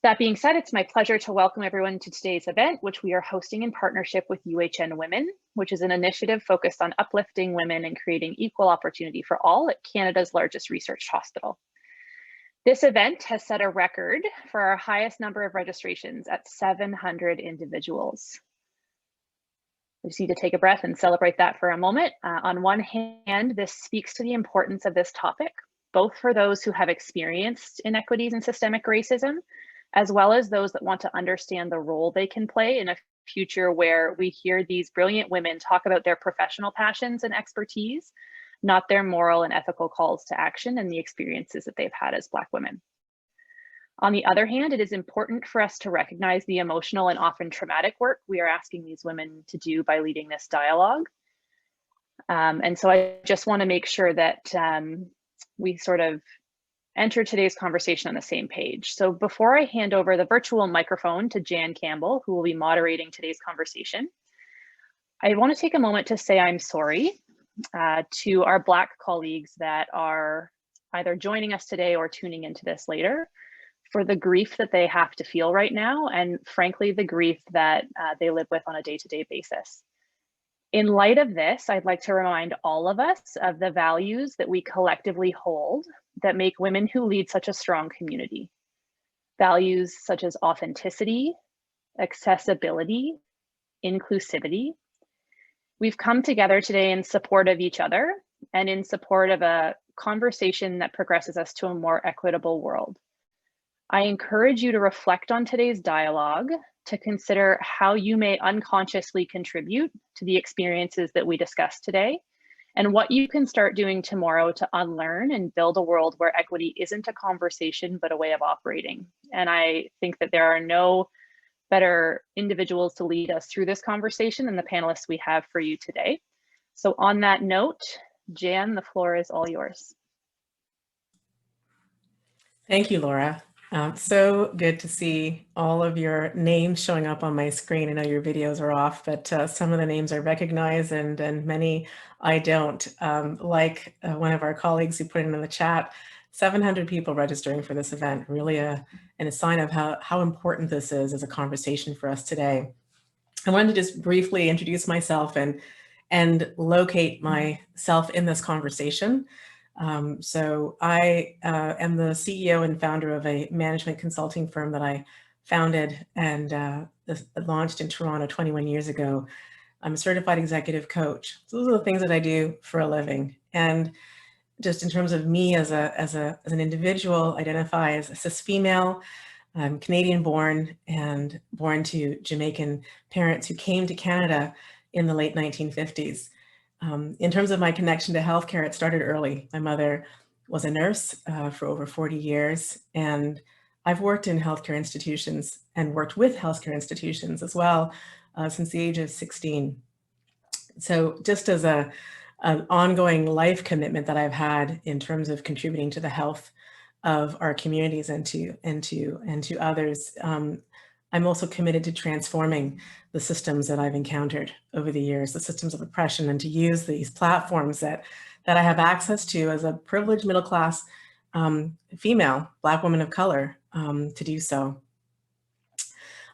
That being said, it's my pleasure to welcome everyone to today's event, which we are hosting in partnership with UHN Women, which is an initiative focused on uplifting women and creating equal opportunity for all at Canada's largest research hospital. This event has set a record for our highest number of registrations at 700 individuals. We just need to take a breath and celebrate that for a moment. On one hand, this speaks to the importance of this topic, both for those who have experienced inequities and systemic racism, as well as those that want to understand the role they can play in a future where we hear these brilliant women talk about their professional passions and expertise, not their moral and ethical calls to action and the experiences that they've had as Black women. On the other hand, it is important for us to recognize the emotional and often traumatic work we are asking these women to do by leading this dialogue. And so I just want to make sure that we sort of enter today's conversation on the same page. So before I hand over the virtual microphone to Jan Campbell, who will be moderating today's conversation, I want to take a moment to say I'm sorry to our Black colleagues that are either joining us today or tuning into this later for the grief that they have to feel right now, and frankly, the grief that they live with on a day-to-day basis. In light of this, I'd like to remind all of us of the values that we collectively hold that make women who lead such a strong community. Values such as authenticity, accessibility, inclusivity. We've come together today in support of each other and in support of a conversation that progresses us to a more equitable world. I encourage you to reflect on today's dialogue, to consider how you may unconsciously contribute to the experiences that we discussed today, and what you can start doing tomorrow to unlearn and build a world where equity isn't a conversation, but a way of operating. And I think that there are no better individuals to lead us through this conversation than the panelists we have for you today. So on that note, Jan, the floor is all yours. Thank you, Laura. So good to see all of your names showing up on my screen. I know your videos are off, but some of the names I recognize and many I don't. Like one of our colleagues who put it in the chat, 700 people registering for this event, really a sign of how important this is as a conversation for us today. I wanted to just briefly introduce myself and locate myself in this conversation. So I am the CEO and founder of a management consulting firm that I founded and launched in Toronto 21 years ago. I'm a certified executive coach. So those are the things that I do for a living. And just in terms of me as an individual, identify as a cis female. I'm Canadian born and born to Jamaican parents who came to Canada in the late 1950s. In terms of my connection to healthcare, it started early. My mother was a nurse for over 40 years, and I've worked in healthcare institutions and worked with healthcare institutions as well since the age of 16. So just as an ongoing life commitment that I've had in terms of contributing to the health of our communities and to others, I'm also committed to transforming the systems that I've encountered over the years, the systems of oppression, and to use these platforms that I have access to as a privileged middle-class female, Black woman of color, to do so.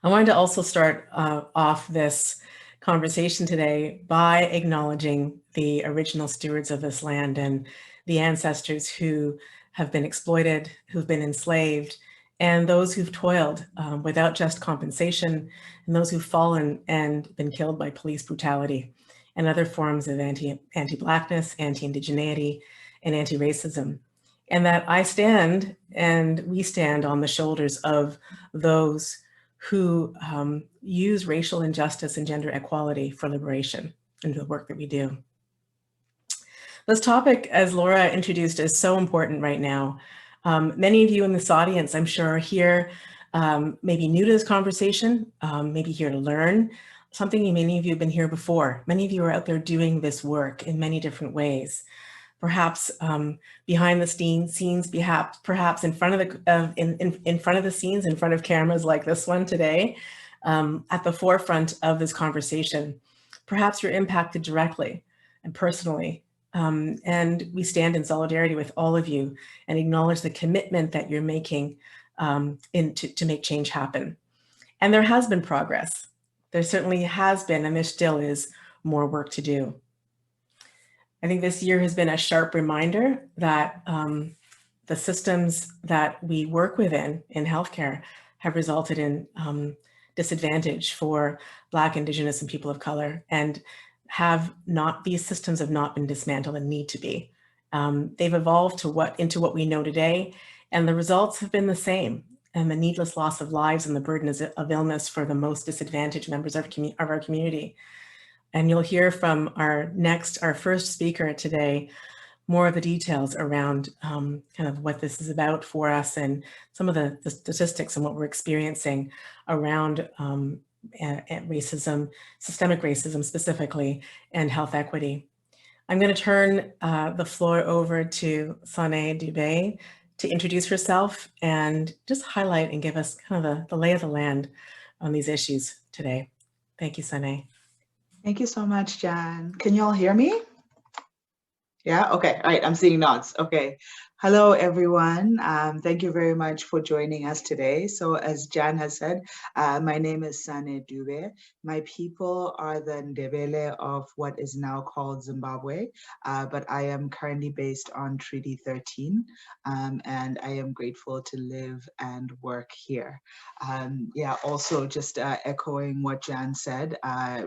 I wanted to also start off this conversation today by acknowledging the original stewards of this land and the ancestors who have been exploited, who've been enslaved, and those who've toiled without just compensation, and those who've fallen and been killed by police brutality and other forms of anti-Blackness, anti-indigeneity, and anti-racism. And that I stand and we stand on the shoulders of those who use racial injustice and gender equality for liberation in the work that we do. This topic, as Laura introduced, is so important right now. Many of you in this audience, I'm sure, are here maybe new to this conversation, maybe here to learn something. Many of you have been here before. Many of you are out there doing this work in many different ways. Perhaps behind the scenes, perhaps in front of in front of the scenes, in front of cameras like this one today, at the forefront of this conversation. Perhaps you're impacted directly and personally. And we stand in solidarity with all of you and acknowledge the commitment that you're making to make change happen. And there has been progress. There certainly has been, and there still is more work to do. I think this year has been a sharp reminder that the systems that we work within in healthcare have resulted in disadvantage for Black, Indigenous, and people of color, and these systems have not been dismantled and need to be. They've evolved into what we know today, and the results have been the same. And the needless loss of lives and the burden of illness for the most disadvantaged members of our community. And you'll hear from our first speaker today, more of the details around kind of what this is about for us and some of the statistics and what we're experiencing around racism, systemic racism specifically, and health equity. I'm going to turn the floor over to Sane Dubé to introduce herself and just highlight and give us kind of the lay of the land on these issues today. Thank you, Sane. Thank you so much, Jan. Can you all hear me? Yeah, okay, all right, I'm seeing nods, okay. Hello, everyone. Thank you very much for joining us today. So as Jan has said, my name is Sane Dubé. My people are the Ndebele of what is now called Zimbabwe, but I am currently based on Treaty 13, and I am grateful to live and work here. Yeah, also just echoing what Jan said,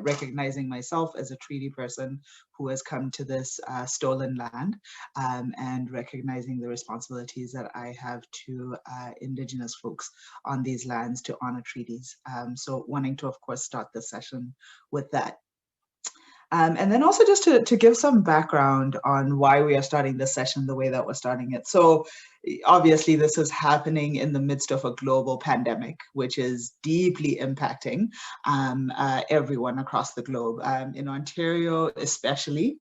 recognizing myself as a treaty person who has come to this stolen land, and recognizing the responsibilities that I have to Indigenous folks on these lands to honor treaties. So wanting to, of course, start the session with that. And then also just to give some background on why we are starting this session the way that we're starting it. So obviously this is happening in the midst of a global pandemic, which is deeply impacting everyone across the globe. In Ontario especially,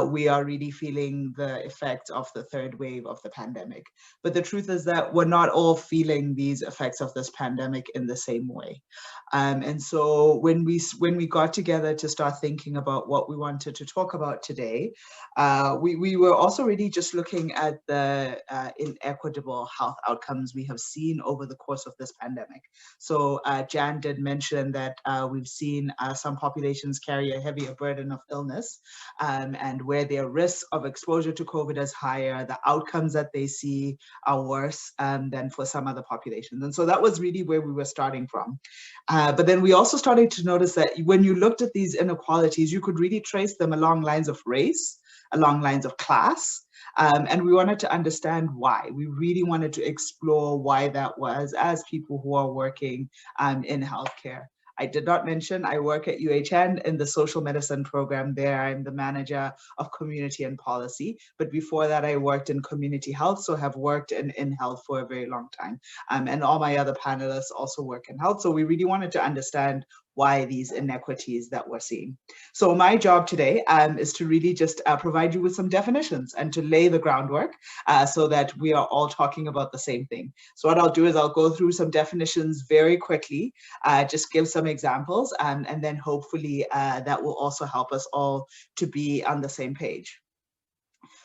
we are really feeling the effects of the third wave of the pandemic. But the truth is that we're not all feeling these effects of this pandemic in the same way. And so when we got together to start thinking about what we wanted to talk about today, we were also really just looking at the inequitable health outcomes we have seen over the course of this pandemic. So Jan did mention that we've seen some populations carry a heavier burden of illness, and where their risk of exposure to COVID is higher, the outcomes that they see are worse than for some other populations. And so that was really where we were starting from. But then we also started to notice that when you looked at these inequalities, you could really trace them along lines of race, along lines of class, and we wanted to understand why. We really wanted to explore why that was as people who are working in healthcare. I did not mention I work at UHN in the social medicine program there. I'm the manager of community and policy. But before that, I worked in community health, so have worked in health for a very long time. And all my other panelists also work in health. So we really wanted to understand why these inequities that we're seeing. So my job today is to really just provide you with some definitions and to lay the groundwork so that we are all talking about the same thing. So what I'll do is I'll go through some definitions very quickly, just give some examples, and then hopefully that will also help us all to be on the same page.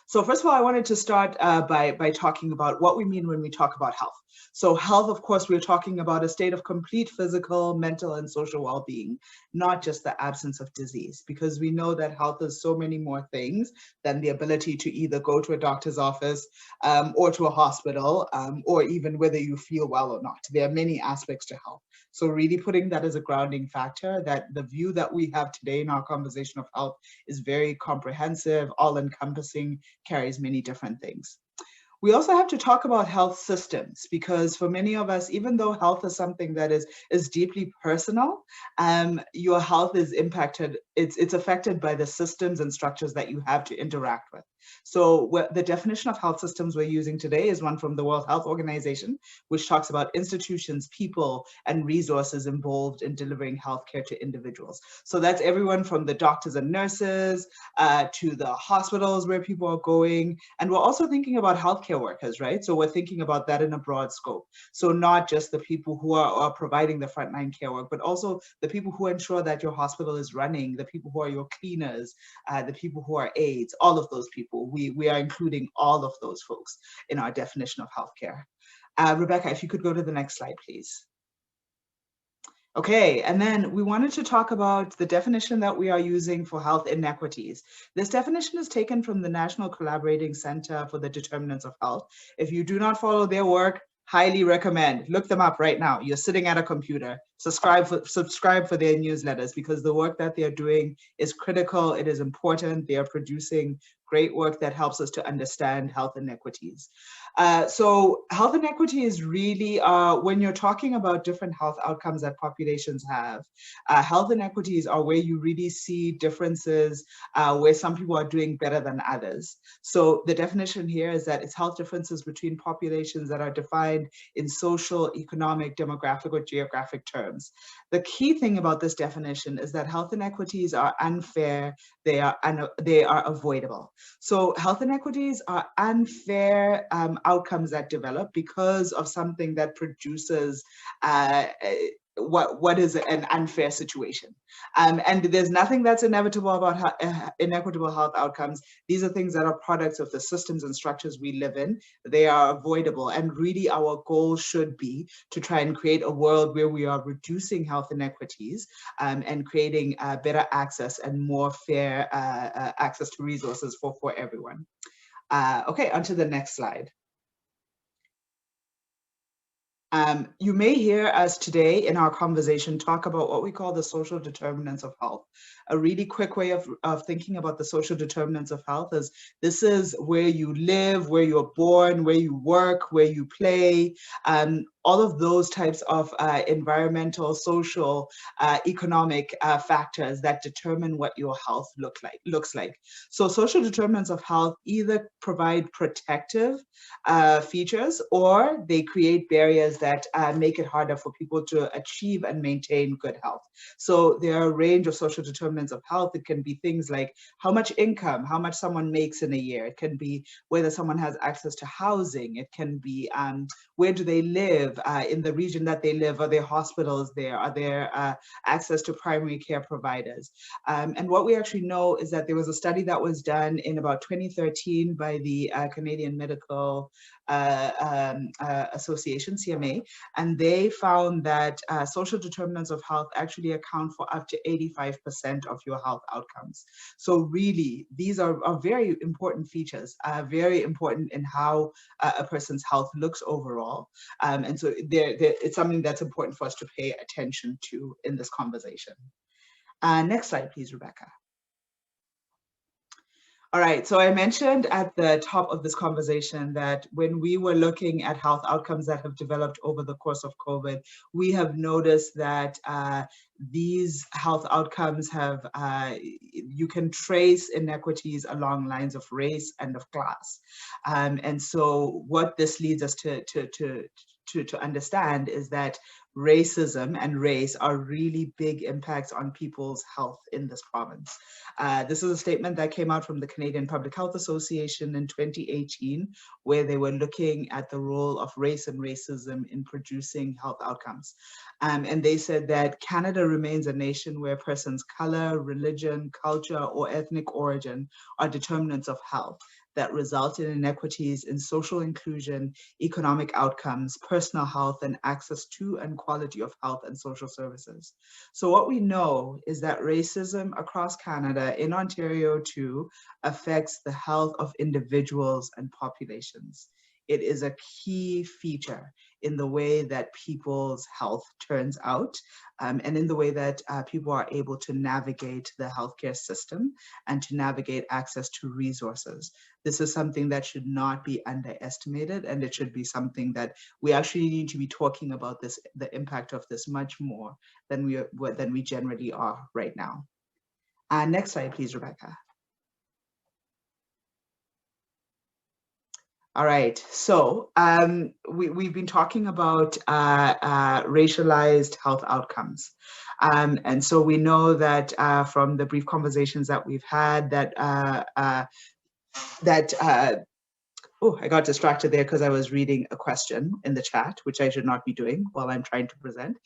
So first of all, I wanted to start by talking about what we mean when we talk about health. So health, of course, we're talking about a state of complete physical, mental, and social well-being, not just the absence of disease, because we know that health is so many more things than the ability to either go to a doctor's office or to a hospital, or even whether you feel well or not. There are many aspects to health. So really putting that as a grounding factor, that the view that we have today in our conversation of health is very comprehensive, all-encompassing, carries many different things. We also have to talk about health systems, because for many of us, even though health is something that is deeply personal, your health is impacted, it's affected by the systems and structures that you have to interact with. So the definition of health systems we're using today is one from the World Health Organization, which talks about institutions, people, and resources involved in delivering healthcare to individuals. So that's everyone from the doctors and nurses to the hospitals where people are going. And we're also thinking about healthcare workers, right? So we're thinking about that in a broad scope. So not just the people who are providing the frontline care work, but also the people who ensure that your hospital is running, the people who are your cleaners, the people who are aides, all of those people. people. We are including all of those folks in our definition of healthcare. Rebecca, if you could go to the next slide, please. Okay, and then we wanted to talk about the definition that we are using for health inequities. This definition is taken from the National Collaborating Center for the Determinants of Health. If you do not follow their work, highly recommend. Look them up right now. You're sitting at a computer. Subscribe for their newsletters, because the work that they're doing is critical. It is important. They are producing great work that helps us to understand health inequities. So health inequities really, when you're talking about different health outcomes that populations have, health inequities are where you really see differences, where some people are doing better than others. So the definition here is that it's health differences between populations that are defined in social, economic, demographic, or geographic terms. The key thing about this definition is that health inequities are unfair, they are avoidable. So health inequities are unfair outcomes that develop because of something that produces what is an unfair situation. And there's nothing that's inevitable about inequitable health outcomes. These are things that are products of the systems and structures we live in. They are avoidable. And really our goal should be to try and create a world where we are reducing health inequities and creating better access and more fair access to resources for everyone. Okay, on to the next slide. You may hear us today in our conversation talk about what we call the social determinants of health. A really quick way of thinking about the social determinants of health is this is where you live, where you're born, where you work, where you play, all of those types of environmental, social, economic factors that determine what your health looks like. So social determinants of health either provide protective features, or they create barriers that make it harder for people to achieve and maintain good health. So there are a range of social determinants of health. It can be things like how much income, how much someone makes in a year. It can be whether someone has access to housing. It can be where do they live in the region that they live. Are there hospitals there? Are there access to primary care providers? And what we actually know is that there was a study that was done in about 2013 by the Canadian Medical Association, CMA, and they found that social determinants of health actually account for up to 85% of your health outcomes. So really, these are very important features, very important in how a person's health looks overall. And so it's something that's important for us to pay attention to in this conversation. Next slide, please, Rebecca. All right, so I mentioned at the top of this conversation that when we were looking at health outcomes that have developed over the course of COVID, we have noticed that these health outcomes have, you can trace inequities along lines of race and of class. And so what this leads us to understand is that racism and race are really big impacts on people's health in this province. This is a statement that came out from the Canadian Public Health Association in 2018, where they were looking at the role of race and racism in producing health outcomes. And they said that Canada remains a nation where persons' color, religion, culture, or ethnic origin are determinants of health that result in inequities in social inclusion, economic outcomes, personal health, and access to and quality of health and social services. So what we know is that racism across Canada, in Ontario too, affects the health of individuals and populations. It is a key feature in the way that people's health turns out, and in the way that people are able to navigate the healthcare system and to navigate access to resources. This is something that should not be underestimated, and it should be something that we actually need to be talking about this, the impact of this, much more than we generally are right now. Next slide, please, Rebecca. All right, so we've been talking about racialized health outcomes. And so we know that from the brief conversations that we've had that Oh, I got distracted there because I was reading a question in the chat, which I should not be doing while I'm trying to present.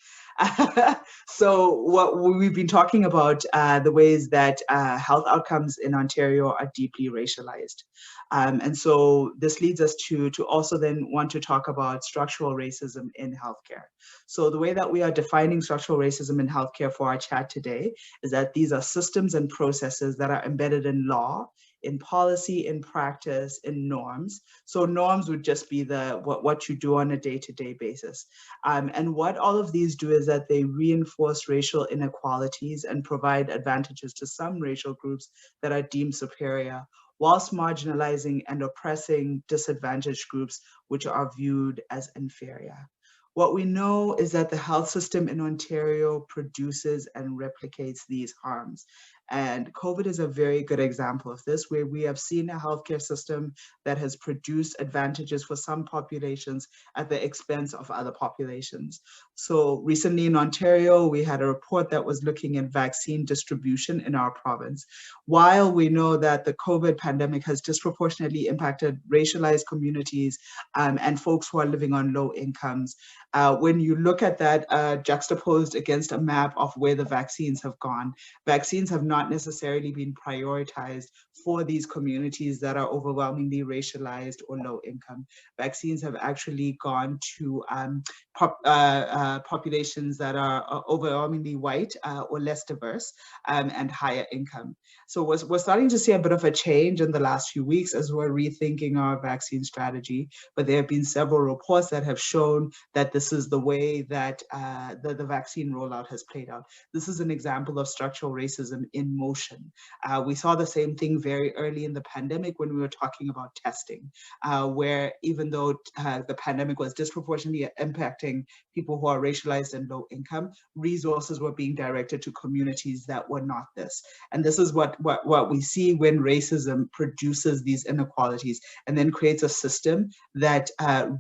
So what we've been talking about, the ways that health outcomes in Ontario are deeply racialized. And so this leads us to also then want to talk about structural racism in healthcare. So the way that we are defining structural racism in healthcare for our chat today is that these are systems and processes that are embedded in law, in policy, in practice, in norms. So norms would just be what you do on a day-to-day basis. And what all of these do is that they reinforce racial inequalities and provide advantages to some racial groups that are deemed superior, whilst marginalizing and oppressing disadvantaged groups which are viewed as inferior. What we know is that the health system in Ontario produces and replicates these harms. And COVID is a very good example of this, where we have seen a healthcare system that has produced advantages for some populations at the expense of other populations. So recently in Ontario, we had a report that was looking at vaccine distribution in our province. While we know that the COVID pandemic has disproportionately impacted racialized communities and folks who are living on low incomes, when you look at that juxtaposed against a map of where the vaccines have gone, vaccines have not necessarily been prioritized for these communities that are overwhelmingly racialized or low income. Vaccines have actually gone to populations that are overwhelmingly white or less diverse and higher income. So we're starting to see a bit of a change in the last few weeks as we're rethinking our vaccine strategy, but there have been several reports that have shown that this is the way that the vaccine rollout has played out. This is an example of structural racism in motion. We saw the same thing very early in the pandemic when we were talking about testing, where even though the pandemic was disproportionately impacting people who are racialized and low income, resources were being directed to communities that were not this. And this is what we see when racism produces these inequalities and then creates a system that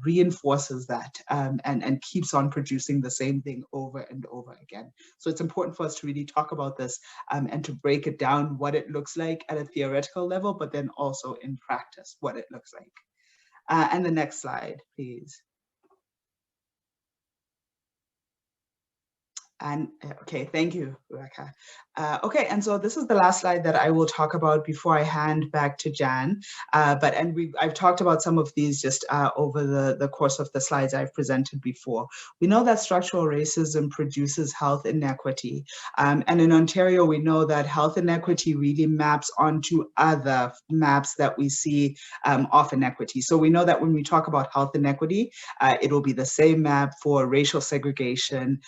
reinforces that and keeps on producing the same thing over and over again. So it's important for us to really talk about this and to break it down, what it looks like at a theoretical level, but then also in practice, what it looks like. And the next slide, please. And okay, thank you, Rebecca. Okay, and so this is the last slide that I will talk about before I hand back to Jan. I've talked about some of these just over the course of the slides I've presented before. We know that structural racism produces health inequity. And in Ontario, we know that health inequity really maps onto other maps that we see of inequity. So we know that when we talk about health inequity, it will be the same map for racial segregation,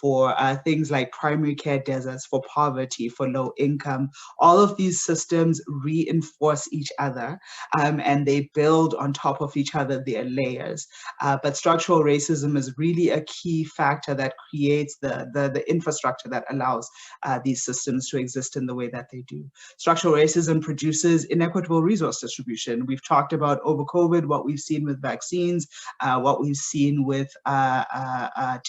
for things like primary care deserts, for poverty, for low income. All of these systems reinforce each other and they build on top of each other their layers. But structural racism is really a key factor that creates the infrastructure that allows these systems to exist in the way that they do. Structural racism produces inequitable resource distribution. We've talked about over COVID, what we've seen with vaccines, what we've seen with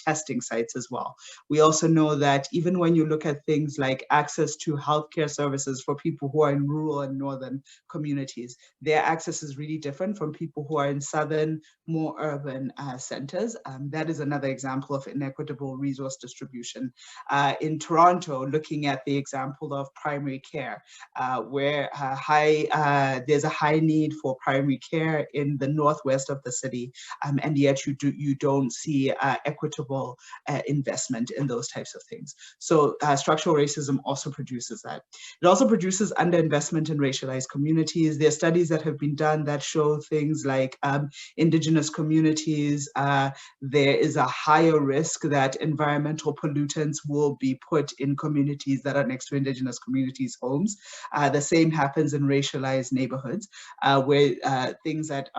testing sites as well. We also know that even when you look at things like access to healthcare services for people who are in rural and northern communities, their access is really different from people who are in southern, more urban centers. That is another example of inequitable resource distribution. In Toronto, looking at the example of primary care, where there's a high need for primary care in the northwest of the city, and yet you don't see equitable investment in those types of things. So structural racism also produces that. It also produces underinvestment in racialized communities. There are studies that have been done that show things like Indigenous communities, there is a higher risk that environmental pollutants will be put in communities that are next to Indigenous communities' homes. The same happens in racialized neighborhoods where things that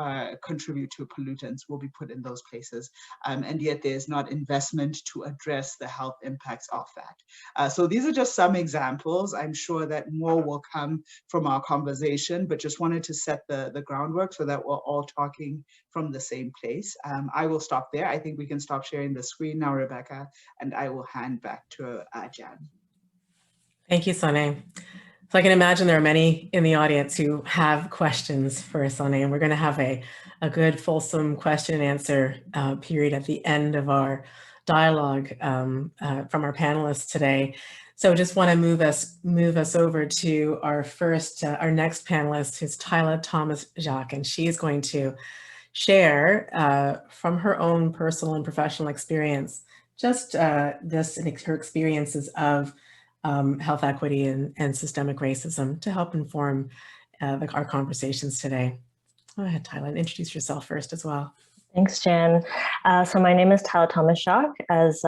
contribute to pollutants will be put in those places. And yet there's not investment to address the health impacts of that. So these are just some examples. I'm sure that more will come from our conversation, but just wanted to set the groundwork so that we're all talking from the same place. I will stop there. I think we can stop sharing the screen now, Rebecca, and I will hand back to Jan. Thank you, Sane. So I can imagine there are many in the audience who have questions for Sane, and we're going to have a good fulsome question and answer period at the end of our dialogue from our panelists today. So just want to move us over to our next panelist, who's Tyla Thomas-Jacques, and she is going to share from her own personal and professional experience, just her experiences of health equity and systemic racism to help inform our conversations today. Go ahead, Tyla, and introduce yourself first as well. Thanks, Jan. So my name is Tyla Thomas-Jacques, as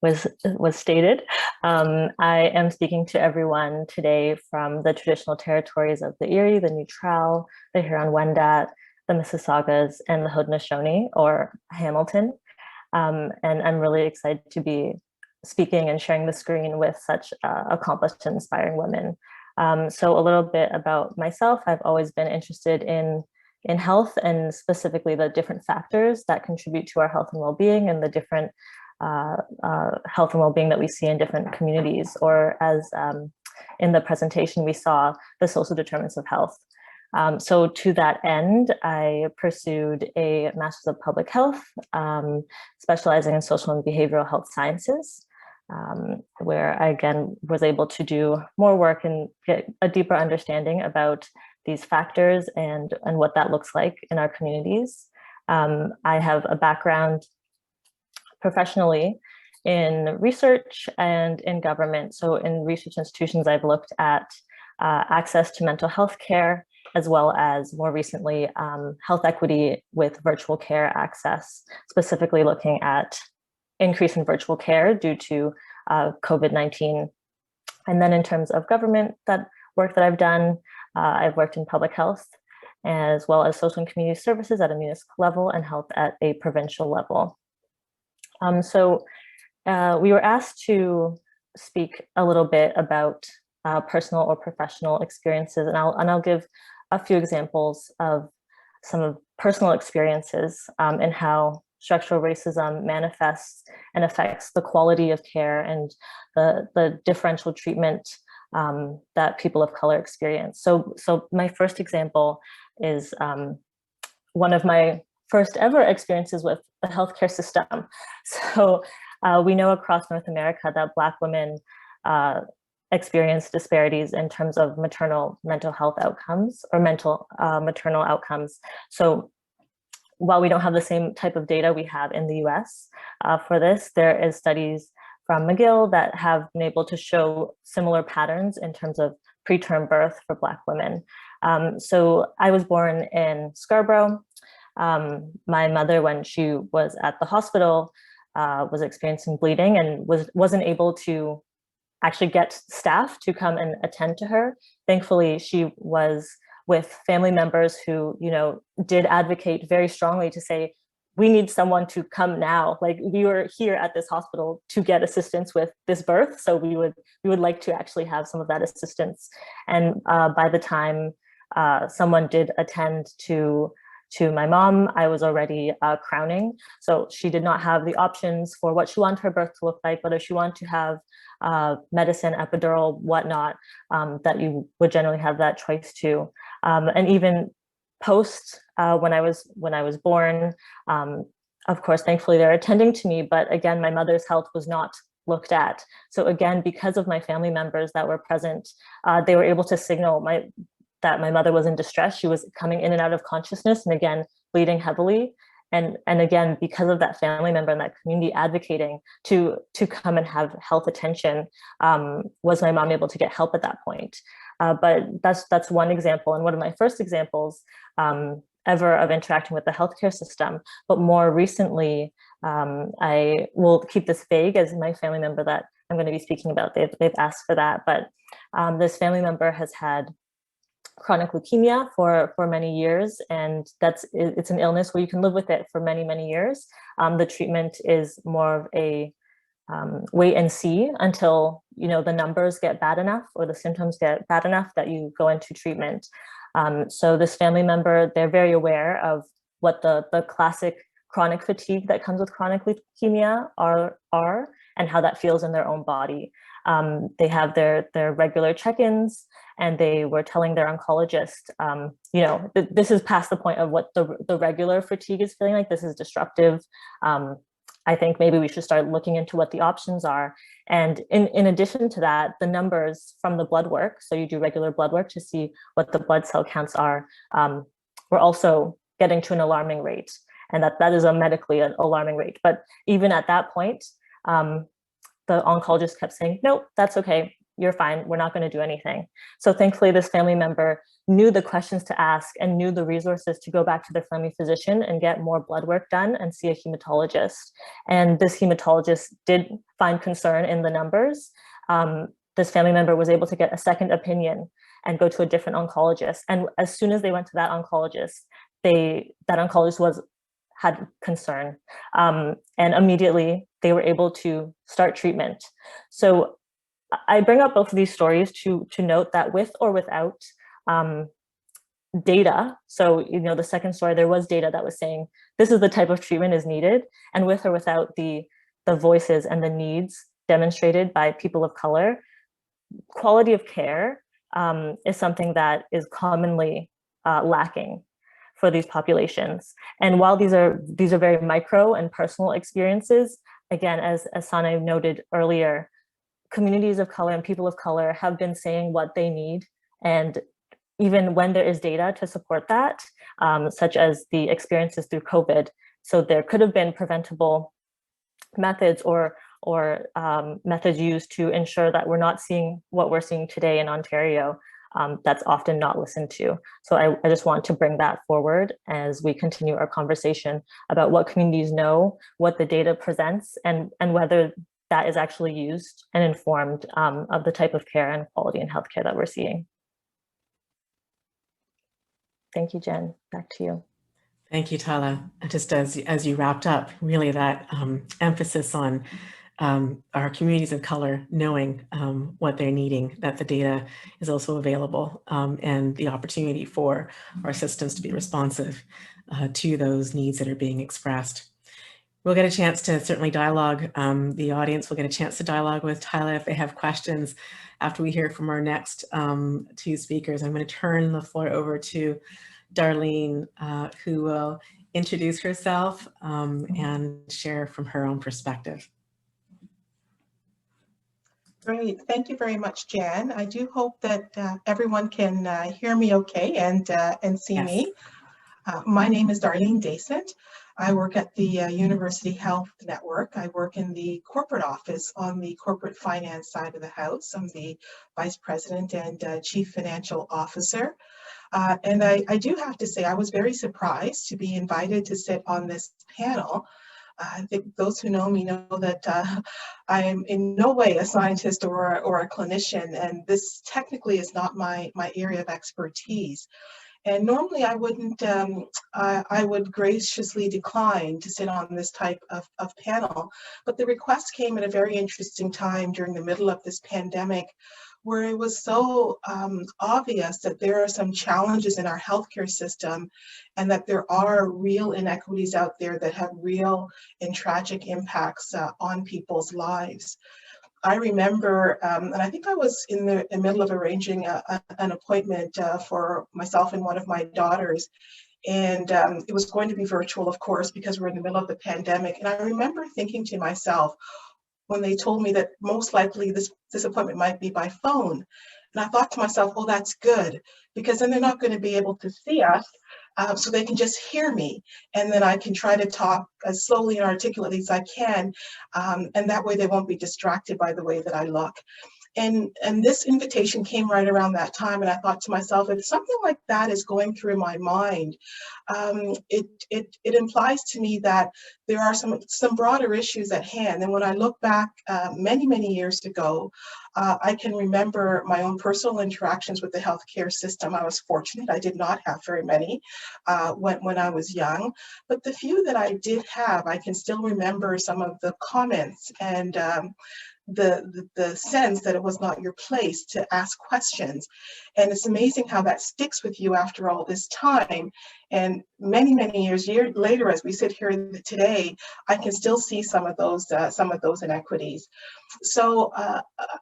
was stated. I am speaking to everyone today from the traditional territories of the Erie, the Neutral, the Huron-Wendat, the Mississaugas, and the Haudenosaunee, or Hamilton. And I'm really excited to be speaking and sharing the screen with such accomplished and inspiring women. So a little bit about myself. I've always been interested in health, and specifically the different factors that contribute to our health and well-being, and the different health and well-being that we see in different communities, or as in the presentation we saw, the social determinants of health. So to that end, I pursued a Master's of Public Health, specializing in social and behavioral health sciences, where I again was able to do more work and get a deeper understanding about these factors and what that looks like in our communities. I have a background professionally in research and in government. So in research institutions, I've looked at access to mental health care, as well as more recently, health equity with virtual care access, specifically looking at increase in virtual care due to COVID-19. And then in terms of government, that work that I've done, I've worked in public health, as well as social and community services at a municipal level and health at a provincial level. So we were asked to speak a little bit about personal or professional experiences, and I'll give a few examples of some of personal experiences and how structural racism manifests and affects the quality of care and the differential treatment that people of color experience. So my first example is one of my first ever experiences with the healthcare system. So we know across North America that Black women experience disparities in terms of maternal mental health outcomes, or maternal outcomes. So while we don't have the same type of data we have in the US for this, there is studies from McGill that have been able to show similar patterns in terms of preterm birth for Black women. So I was born in Scarborough. My mother, when she was at the hospital, was experiencing bleeding and wasn't able to actually get staff to come and attend to her. Thankfully, she was with family members who, did advocate very strongly to say, we need someone to come now. Like, we were here at this hospital to get assistance with this birth, so we would like to actually have some of that assistance. And by the time someone did attend to my mom, I was already crowning. So she did not have the options for what she wanted her birth to look like, whether she wanted to have medicine, epidural, whatnot, that you would generally have that choice too. And even post when I was born, of course, thankfully they're attending to me, but again, my mother's health was not looked at. So again, because of my family members that were present, they were able to signal that my mother was in distress. She was coming in and out of consciousness, and again, bleeding heavily. And again, because of that family member and that community advocating to come and have health attention, was my mom able to get help at that point. But that's one example, and one of my first examples ever of interacting with the healthcare system. But more recently, I will keep this vague, as my family member that I'm going to be speaking about, they've asked for that. But this family member has had chronic leukemia for many years, and it's an illness where you can live with it for many, many years. The treatment is more of a wait and see until the numbers get bad enough or the symptoms get bad enough that you go into treatment. So this family member, they're very aware of what the classic chronic fatigue that comes with chronic leukemia are and how that feels in their own body. They have their regular check-ins, and they were telling their oncologist, you know, this is past the point of what the regular fatigue is feeling like. This is disruptive. I think maybe we should start looking into what the options are. And in addition to that, the numbers from the blood work, so you do regular blood work to see what the blood cell counts are, we're also getting to an alarming rate. And that is a medically an alarming rate. But even at that point, the oncologist kept saying, nope, that's okay, you're fine, we're not going to do anything. So thankfully, this family member knew the questions to ask and knew the resources to go back to their family physician and get more blood work done and see a hematologist. And this hematologist did find concern in the numbers. This family member was able to get a second opinion and go to a different oncologist. And as soon as they went to that oncologist, that oncologist had concern. And immediately they were able to start treatment. So I bring up both of these stories to note that with or without data, so, you know, the second story, there was data that was saying this is the type of treatment is needed, and with or without the voices and the needs demonstrated by people of color, quality of care is something that is commonly lacking for these populations. And while these are very micro and personal experiences, again, as Sana noted earlier, communities of color and people of color have been saying what they need. And even when there is data to support that, such as the experiences through COVID, so there could have been preventable methods or methods used to ensure that we're not seeing what we're seeing today in Ontario. That's often not listened to. So I just want to bring that forward as we continue our conversation about what communities know, what the data presents, and whether that is actually used and informed of the type of care and quality in healthcare that we're seeing. Thank you, Jen. Back to you. Thank you, Tyla. Just as you wrapped up, really that emphasis on our communities of color knowing what they're needing, that the data is also available, and the opportunity for our systems to be responsive to those needs that are being expressed. We'll get a chance to certainly dialogue. The audience will get a chance to dialogue with Tyla if they have questions after we hear from our next two speakers. I'm going to turn the floor over to Darlene, who will introduce herself and share from her own perspective. Great, thank you very much, Jan. I do hope that everyone can hear me okay and see Yes. me. My name is Darlene Dasent. I work at the University Health Network. I work in the corporate office on the corporate finance side of the house. I'm the Vice President and Chief Financial Officer. And I do have to say, I was very surprised to be invited to sit on this panel. I think those who know me know that I am in no way a scientist or a clinician, and this technically is not my area of expertise. And normally I wouldn't, I would graciously decline to sit on this type of panel, but the request came at a very interesting time during the middle of this pandemic, where it was so obvious that there are some challenges in our healthcare system and that there are real inequities out there that have real and tragic impacts on people's lives. I remember, and I think I was in the middle of arranging an appointment for myself and one of my daughters, and it was going to be virtual, of course, because we're in the middle of the pandemic. And I remember thinking to myself, when they told me that most likely this appointment might be by phone. And I thought to myself, well, that's good, because then they're not going to be able to see us, so they can just hear me. And then I can try to talk as slowly and articulately as I can. And that way they won't be distracted by the way that I look. And this invitation came right around that time, and I thought to myself, if something like that is going through my mind, it implies to me that there are some broader issues at hand. And when I look back many years ago, I can remember my own personal interactions with the healthcare system. I was fortunate; I did not have very many when I was young, but the few that I did have, I can still remember some of the comments and the sense that it was not your place to ask questions. And it's amazing how that sticks with you after all this time. And many years later, as we sit here today, I can still see some of those inequities. So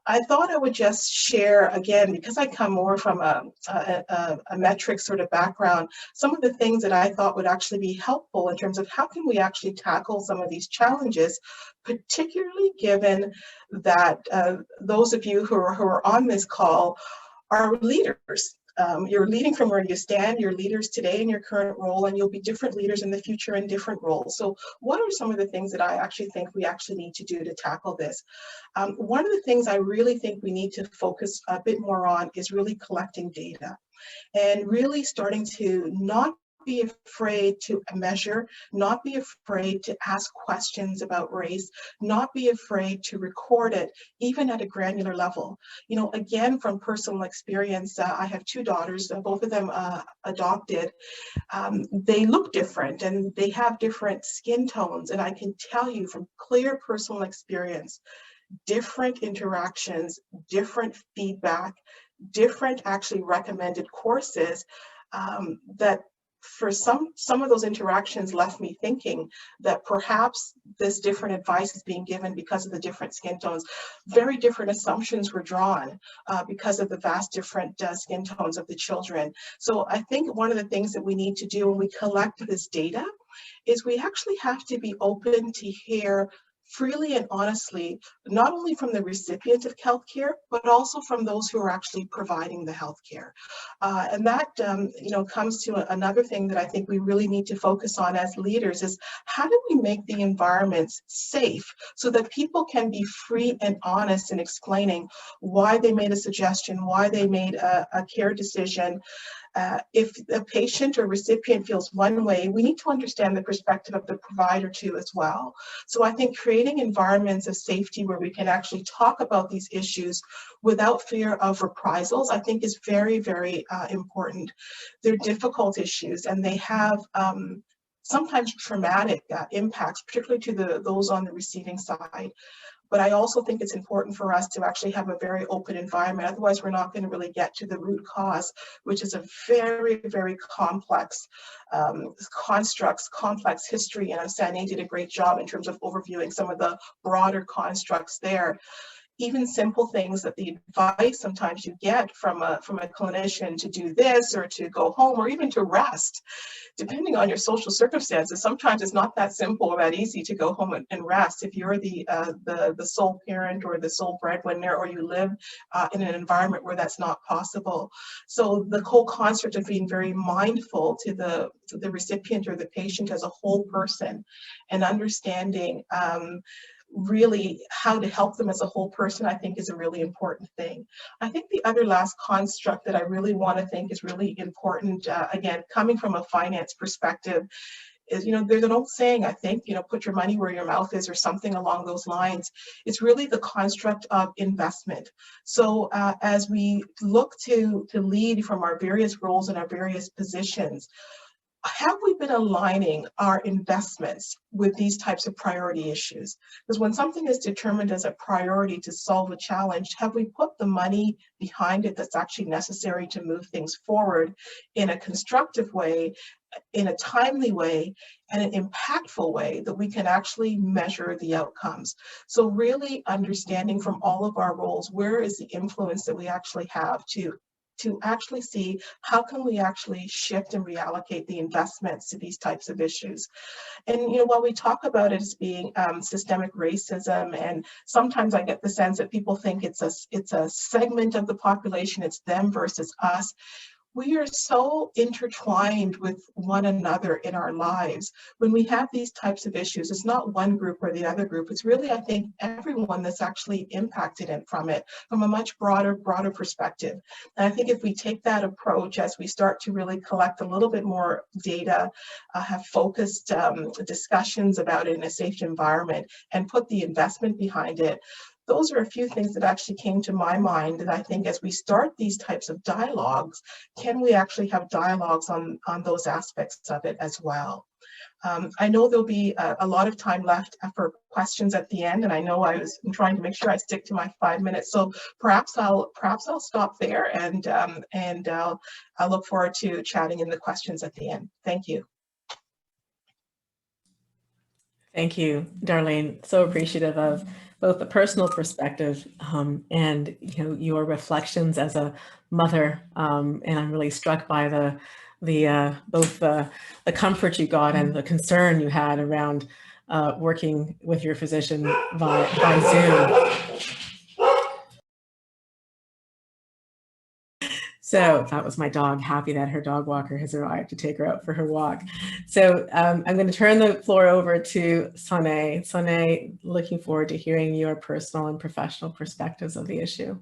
I thought I would just share, again, because I come more from a metrics sort of background, some of the things that I thought would actually be helpful in terms of how can we actually tackle some of these challenges, particularly given that those of you who are on this call are leaders. You're leading from where you stand, you're leaders today in your current role, and you'll be different leaders in the future in different roles. So what are some of the things that I actually think we actually need to do to tackle this? One of the things I really think we need to focus a bit more on is really collecting data and really starting to not be afraid to measure, not be afraid to ask questions about race, not be afraid to record it, even at a granular level. You know, again, from personal experience, I have two daughters, both of them adopted. They look different and they have different skin tones. And I can tell you from clear personal experience, different interactions, different feedback, different actually recommended courses that for some of those interactions left me thinking that perhaps this different advice is being given because of the different skin tones. Very different assumptions were drawn because of the vast different skin tones of the children. So I think one of the things that we need to do when we collect this data is we actually have to be open to hear freely and honestly, not only from the recipient of healthcare, but also from those who are actually providing the healthcare. And that, you know, comes to another thing that I think we really need to focus on as leaders is how do we make the environments safe so that people can be free and honest in explaining why they made a suggestion, why they made a care decision. If a patient or recipient feels one way, we need to understand the perspective of the provider too as well. So I think creating environments of safety where we can actually talk about these issues without fear of reprisals, I think is very, very important. They're difficult issues and they have sometimes traumatic impacts, particularly to those on the receiving side. But I also think it's important for us to actually have a very open environment. Otherwise, we're not going to really get to the root cause, which is a very, very complex constructs, complex history. And Sane did a great job in terms of overviewing some of the broader constructs there. Even simple things that the advice sometimes you get from a clinician to do this or to go home or even to rest, depending on your social circumstances, sometimes it's not that simple or that easy to go home and rest if you're the sole parent or the sole breadwinner or you live in an environment where that's not possible. So the whole concept of being very mindful to the recipient or the patient as a whole person and understanding really how to help them as a whole person, I think is a really important thing. I think the other last construct that I really want to think is really important, again, coming from a finance perspective, is, you know, there's an old saying, I think, you know, put your money where your mouth is or something along those lines. It's really the construct of investment. So as we look to lead from our various roles and our various positions, have we been aligning our investments with these types of priority issues? Because when something is determined as a priority to solve a challenge, have we put the money behind it that's actually necessary to move things forward in a constructive way, in a timely way, and an impactful way that we can actually measure the outcomes? So really understanding from all of our roles, where is the influence that we actually have to actually see how can we actually shift and reallocate the investments to these types of issues. And, you know, while we talk about it as being systemic racism, and sometimes I get the sense that people think it's a segment of the population, it's them versus us. We are so intertwined with one another in our lives. When we have these types of issues, it's not one group or the other group. It's really, I think, everyone that's actually impacted from it from a much broader perspective. And I think if we take that approach as we start to really collect a little bit more data, have focused discussions about it in a safe environment and put the investment behind it, those are a few things that actually came to my mind. And I think as we start these types of dialogues, can we actually have dialogues on those aspects of it as well? I know there'll be a lot of time left for questions at the end, and I know I'm trying to make sure I stick to my 5 minutes. So perhaps I'll stop there, and I'll look forward to chatting in the questions at the end. Thank you. Thank you, Darlene. So appreciative of both the personal perspective and your reflections as a mother, and I'm really struck by both the comfort you got and the concern you had around working with your physician by Zoom. So that was my dog, happy that her dog walker has arrived to take her out for her walk. So I'm going to turn the floor over to Sane. Sane, looking forward to hearing your personal and professional perspectives of the issue.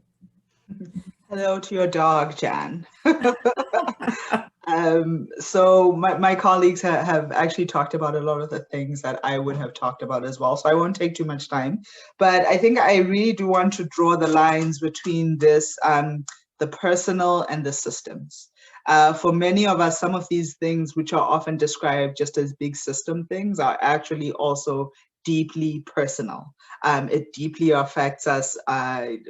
Hello to your dog, Jan. So my colleagues have actually talked about a lot of the things that I would have talked about as well. So I won't take too much time, but I think I really do want to draw the lines between this, the personal and the systems. For many of us, some of these things, which are often described just as big system things, are actually also deeply personal. It deeply affects us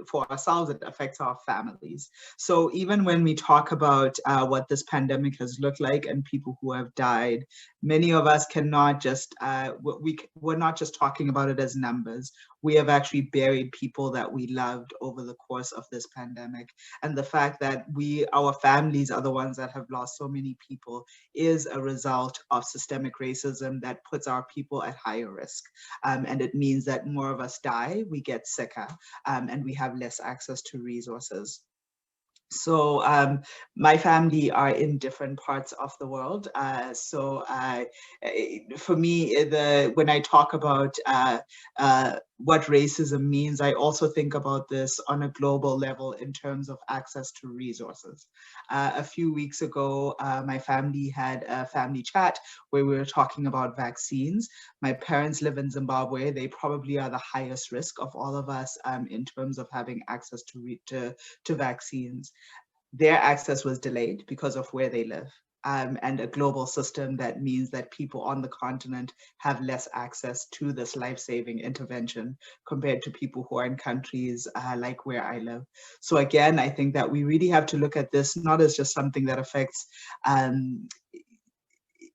for ourselves, it affects our families. So even when we talk about what this pandemic has looked like and people who have died, many of us cannot just, we're not just talking about it as numbers. We have actually buried people that we loved over the course of this pandemic. And the fact that our families are the ones that have lost so many people is a result of systemic racism that puts our people at higher risk. And it means that more of us die, we get sicker, and we have less access to resources. So my family are in different parts of the world. For me, when I talk about what racism means, I also think about this on a global level in terms of access to resources. A few weeks ago, my family had a family chat where we were talking about vaccines. My parents live in Zimbabwe. They probably are the highest risk of all of us in terms of having access to vaccines. Their access was delayed because of where they live. And a global system that means that people on the continent have less access to this life-saving intervention compared to people who are in countries like where I live. So again, I think that we really have to look at this not as just something that affects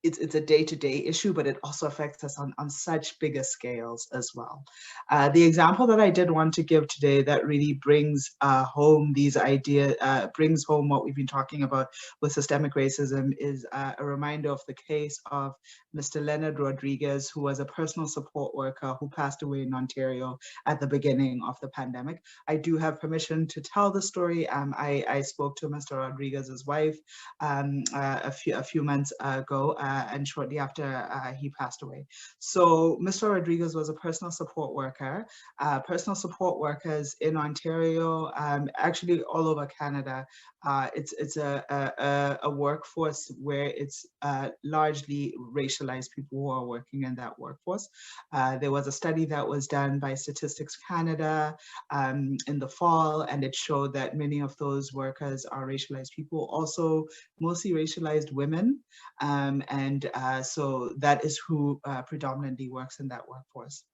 it's a day-to-day issue, but it also affects us on such bigger scales as well. The example that I did want to give today that really brings home these ideas, brings home what we've been talking about with systemic racism is a reminder of the case of Mr. Leonard Rodriguez, who was a personal support worker who passed away in Ontario at the beginning of the pandemic. I do have permission to tell the story. I spoke to Mr. Rodriguez's wife a few months ago, and shortly after he passed away. So Mr. Rodriguez was a personal support worker. Personal support workers in Ontario, actually all over Canada, it's a workforce where it's largely racialized people who are working in that workforce. There was a study that was done by Statistics Canada in the fall, and it showed that many of those workers are racialized people, also mostly racialized women. So that is who predominantly works in that workforce.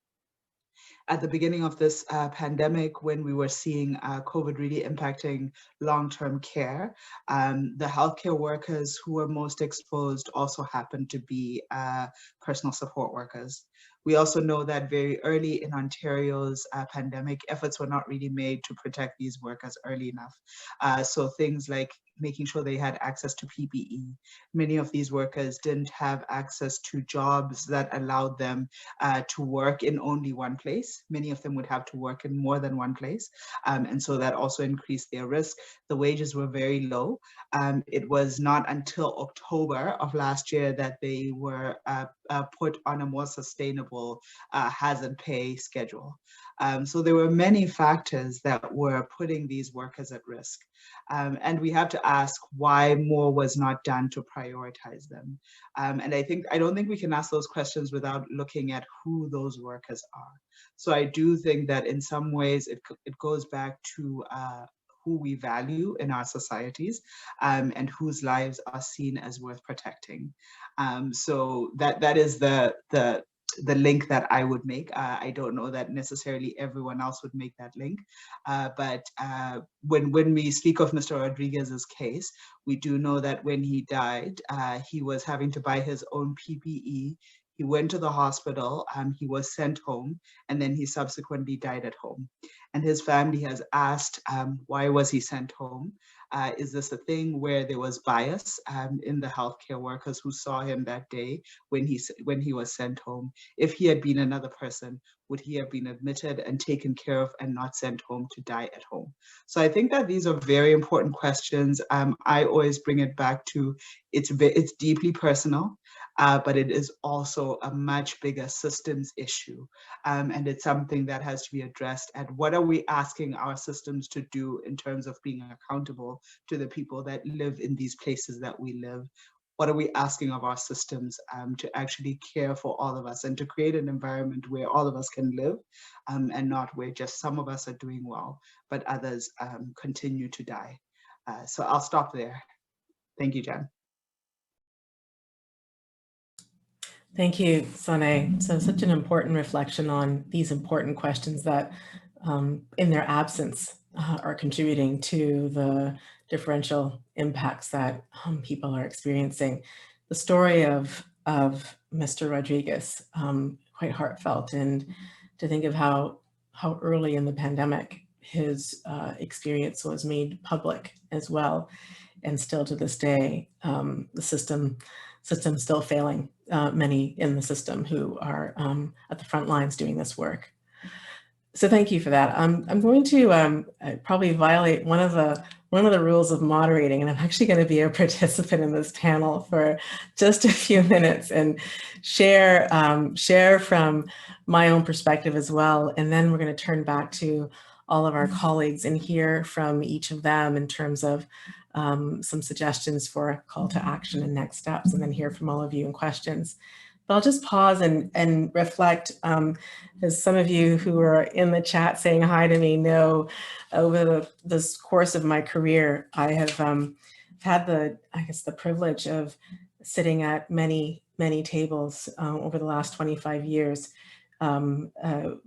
At the beginning of this pandemic, when we were seeing COVID really impacting long-term care, the healthcare workers who were most exposed also happened to be personal support workers. We also know that very early in Ontario's pandemic, efforts were not really made to protect these workers early enough. So things like making sure they had access to PPE. Many of these workers didn't have access to jobs that allowed them to work in only one place. Many of them would have to work in more than one place. And so that also increased their risk. The wages were very low. It was not until October of last year that they were put on a more sustainable hazard pay schedule. So there were many factors that were putting these workers at risk. And we have to ask why more was not done to prioritize them. And I don't think we can ask those questions without looking at who those workers are. So I do think that in some ways it goes back to who we value in our societies, and whose lives are seen as worth protecting. So that is the link that I would make. I don't know that necessarily everyone else would make that link, but when we speak of Mr. Rodriguez's case, we do know that when he died, he was having to buy his own PPE. He went to the hospital, he was sent home, and then he subsequently died at home. And his family has asked, why was he sent home? Is this a thing where there was bias in the healthcare workers who saw him that day when he was sent home? If he had been another person, would he have been admitted and taken care of and not sent home to die at home? So I think that these are very important questions. I always bring it back to it's deeply personal, but it is also a much bigger systems issue. And it's something that has to be addressed. And what are we asking our systems to do in terms of being accountable to the people that live in these places that we live? What are we asking of our systems to actually care for all of us and to create an environment where all of us can live, and not where just some of us are doing well, but others continue to die? So I'll stop there. Thank you, Jen. Thank you, Sane. So such an important reflection on these important questions that in their absence are contributing to the differential impacts that people are experiencing. The story of Mr. Rodriguez, quite heartfelt, and to think of how early in the pandemic his experience was made public as well. And still to this day, the system still failing many in the system who are at the front lines doing this work. So thank you for that. I'm going to probably violate one of the rules of moderating, and I'm actually going to be a participant in this panel for just a few minutes and share from my own perspective as well. And then we're going to turn back to all of our colleagues and hear from each of them in terms of some suggestions for a call to action and next steps, and then hear from all of you in questions. But I'll just pause and reflect, as some of you who are in the chat saying hi to me know, over this course of my career, I have had the privilege of sitting at many tables over the last 25 years,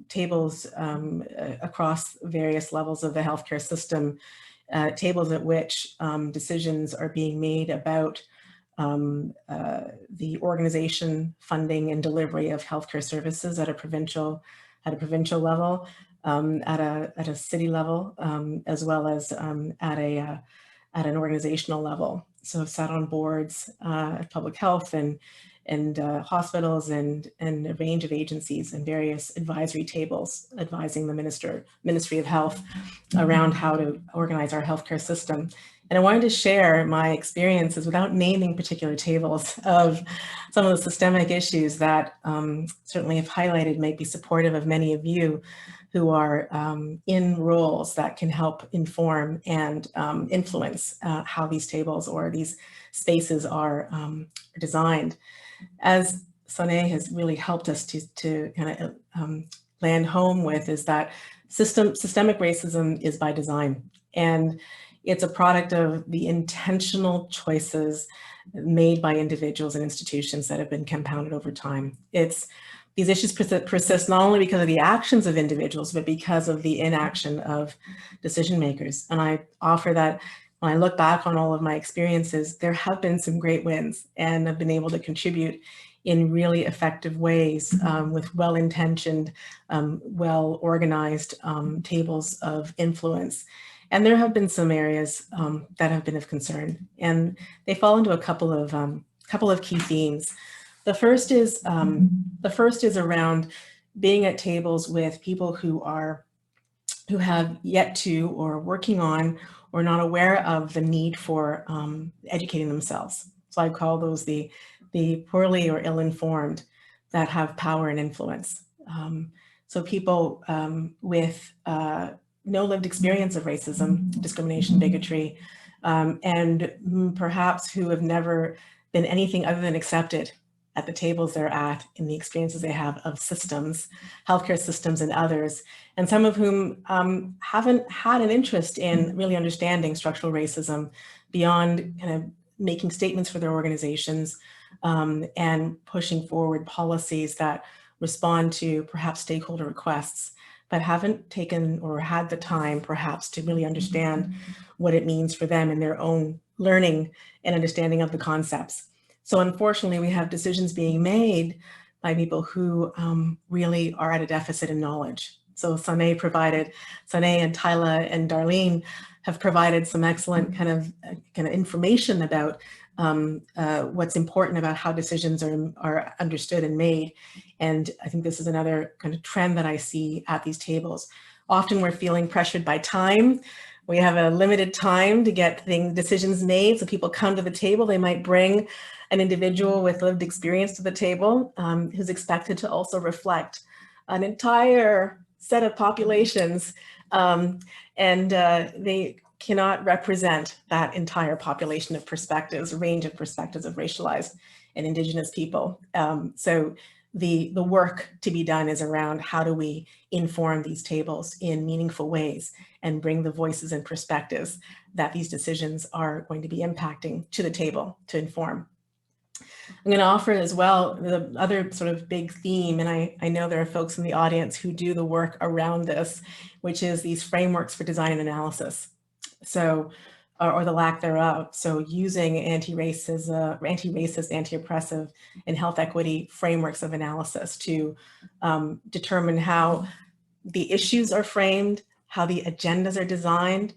tables across various levels of the healthcare system, tables at which decisions are being made about the organization, funding, and delivery of healthcare services at a provincial level, at a city level, as well as at an organizational level. So I've sat on boards at public health and hospitals and a range of agencies and various advisory tables advising the Ministry of Health around how to organize our healthcare system. And I wanted to share my experiences without naming particular tables of some of the systemic issues that certainly have highlighted, may be supportive of many of you who are in roles that can help inform and influence how these tables or these spaces are designed. As Sane has really helped us to kind of land home with, is that systemic racism is by design. And it's a product of the intentional choices made by individuals and institutions that have been compounded over time. These issues persist not only because of the actions of individuals, but because of the inaction of decision makers. And I offer that when I look back on all of my experiences, there have been some great wins, and I've been able to contribute in really effective ways with well-intentioned, well-organized tables of influence. And there have been some areas that have been of concern, and they fall into a couple of key themes. The first is around being at tables with people who have yet to, or working on, or not aware of the need for educating themselves. So I call those the poorly or ill-informed that have power and influence. So So people with no lived experience of racism, discrimination, bigotry, and perhaps who have never been anything other than accepted at the tables they're at, in the experiences they have of systems, healthcare systems and others, and some of whom haven't had an interest in really understanding structural racism beyond kind of making statements for their organizations and pushing forward policies that respond to perhaps stakeholder requests, but haven't taken or had the time perhaps to really understand what it means for them in their own learning and understanding of the concepts. So unfortunately, we have decisions being made by people who really are at a deficit in knowledge. So Sane and Tyla and Darlene have provided some excellent kind of information about what's important about how decisions are understood and made. And I think this is another kind of trend that I see at these tables. Often we're feeling pressured by time. We have a limited time to get decisions made. So people come to the table, they might bring an individual with lived experience to the table who's expected to also reflect an entire set of populations, and they cannot represent that entire population of perspectives, a range of perspectives of racialized and Indigenous people. So the work to be done is around how do we inform these tables in meaningful ways and bring the voices and perspectives that these decisions are going to be impacting to the table to inform. I'm going to offer as well the other sort of big theme, and I know there are folks in the audience who do the work around this, which is these frameworks for design and analysis. So, or the lack thereof. So using anti-racist, anti-oppressive, and health equity frameworks of analysis to determine how the issues are framed, how the agendas are designed,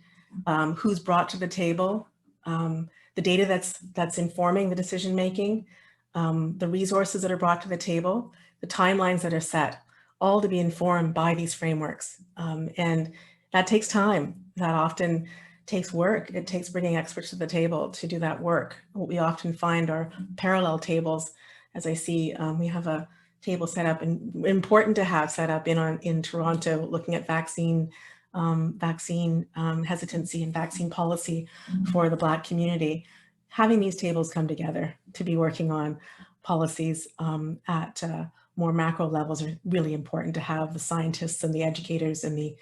who's brought to the table, the data that's informing the decision making, the resources that are brought to the table, the timelines that are set, all to be informed by these frameworks. And that takes time. That often takes work. It takes bringing experts to the table to do that work. What we often find are parallel tables. As I see, we have a table set up, and important to have set up in Toronto, looking at vaccine hesitancy and vaccine policy for the Black community. Having these tables come together to be working on policies at more macro levels are really important, to have the scientists and the educators and the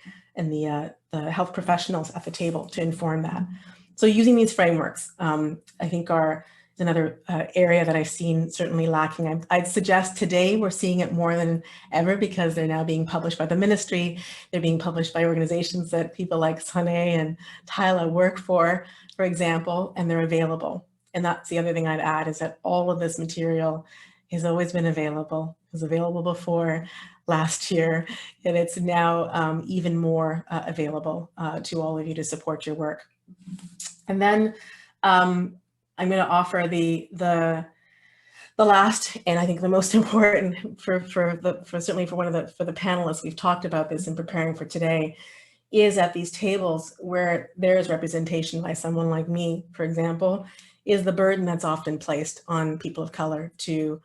health professionals at the table to inform that. So using these frameworks, I think is another area that I've seen certainly lacking. I'd suggest today we're seeing it more than ever because they're now being published by the ministry. They're being published by organizations that people like Sane and Tyla work for example, and they're available. And that's the other thing I'd add, is that all of this material has always been available. It was available before last year, and it's now even more available to all of you to support your work. And then I'm going to offer the last, and I think the most important for the panelists, we've talked about this in preparing for today, is at these tables where there is representation by someone like me, for example, is the burden that's often placed on people of color to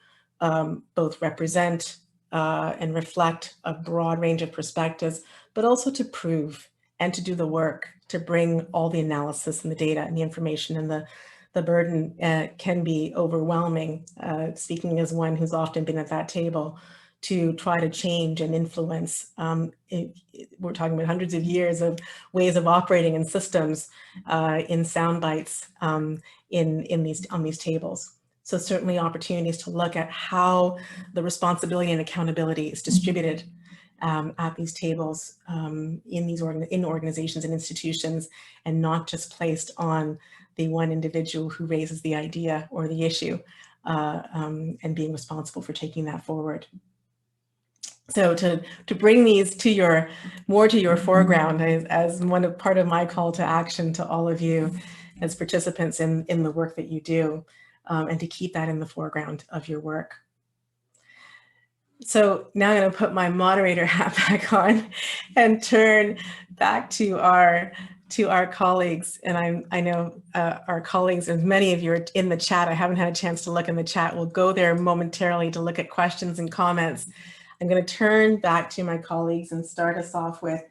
both represent and reflect a broad range of perspectives, but also to prove and to do the work to bring all the analysis and the data and the information, and the burden can be overwhelming, speaking as one who's often been at that table, to try to change and influence. We're talking about hundreds of years of ways of operating in systems in sound bites on these tables. So certainly opportunities to look at how the responsibility and accountability is distributed at these tables in organizations and institutions, and not just placed on the one individual who raises the idea or the issue, and being responsible for taking that forward. So to bring these to more to your foreground as part of my call to action to all of you as participants in the work that you do, and to keep that in the foreground of your work. So now I'm going to put my moderator hat back on and turn back to our colleagues. And I know our colleagues, and many of you are in the chat. I haven't had a chance to look in the chat. We'll go there momentarily to look at questions and comments. I'm going to turn back to my colleagues and start us off with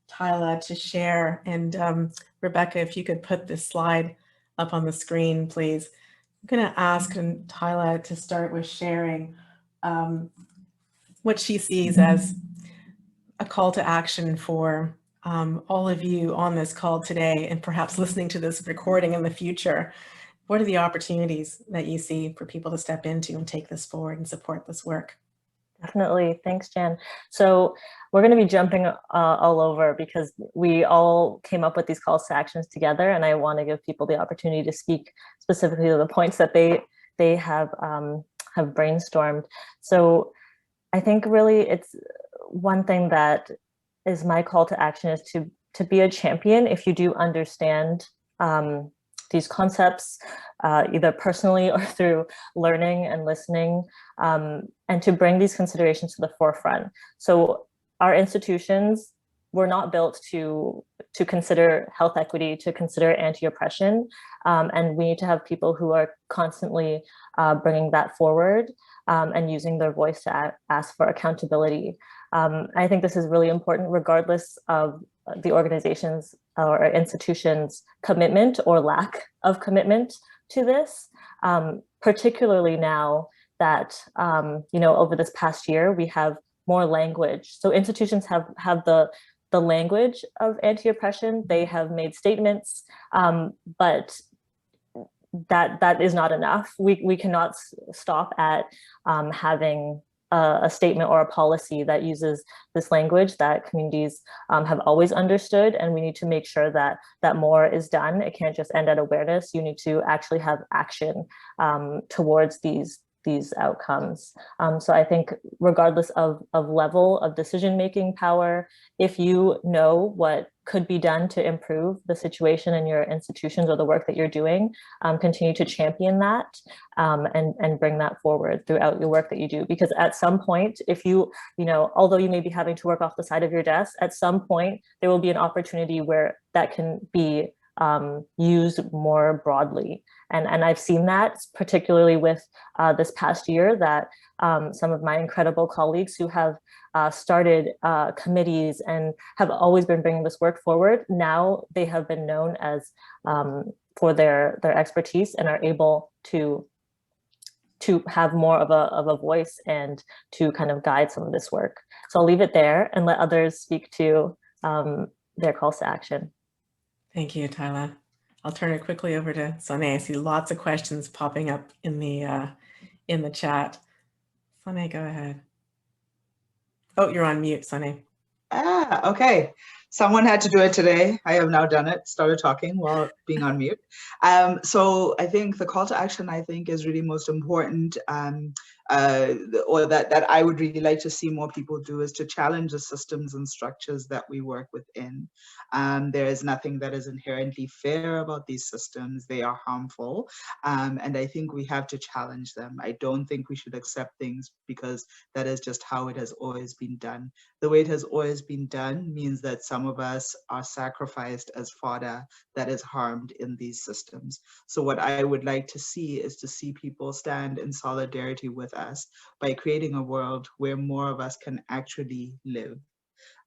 Tyla to share. And Rebecca, if you could put this slide up on the screen, please. I'm going to ask Tyla to start with sharing what she sees as a call to action for all of you on this call today, and perhaps listening to this recording in the future. What are the opportunities that you see for people to step into and take this forward and support this work? Definitely. Thanks, Jen. So we're going to be jumping all over because we all came up with these calls to actions together, and I want to give people the opportunity to speak specifically to the points that they have brainstormed. So I think really it's one thing that is my call to action is to be a champion if you do understand these concepts, either personally or through learning and listening, and to bring these considerations to the forefront. So our institutions were not built to consider health equity, to consider anti-oppression, and we need to have people who are constantly bringing that forward and using their voice to ask for accountability. I think this is really important regardless of the organization's or institution's commitment or lack of commitment to this, particularly now that, over this past year, we have more language. So institutions have the language of anti-oppression. They have made statements, but that is not enough. We cannot stop at having a statement or a policy that uses this language that communities have always understood, and we need to make sure that more is done. It can't just end at awareness. You need to actually have action towards these outcomes. So I think regardless of level of decision-making power, if you know what could be done to improve the situation in your institutions or the work that you're doing, continue to champion that and bring that forward throughout your work that you do. Because at some point, if although you may be having to work off the side of your desk, at some point, there will be an opportunity where that can be used more broadly. And I've seen that particularly with this past year, that some of my incredible colleagues who have started committees and have always been bringing this work forward, now they have been known as for their expertise and are able to have more of a voice and to kind of guide some of this work. So I'll leave it there and let others speak to their calls to action. Thank you, Tyla. I'll turn it quickly over to Sane. I see lots of questions popping up in the chat. Sane, go ahead. Oh, you're on mute, Sane. Okay. Someone had to do it today. I have now done it, started talking while being on mute. So I think the call to action, is really most important, or that I would really like to see more people do, is to challenge the systems and structures that we work within. There is nothing that is inherently fair about these systems. They are harmful. And I think we have to challenge them. I don't think we should accept things because that is just how it has always been done. The way it has always been done means that some of us are sacrificed as fodder that is harmed in these systems. So what I would like to see is to see people stand in solidarity with us by creating a world where more of us can actually live.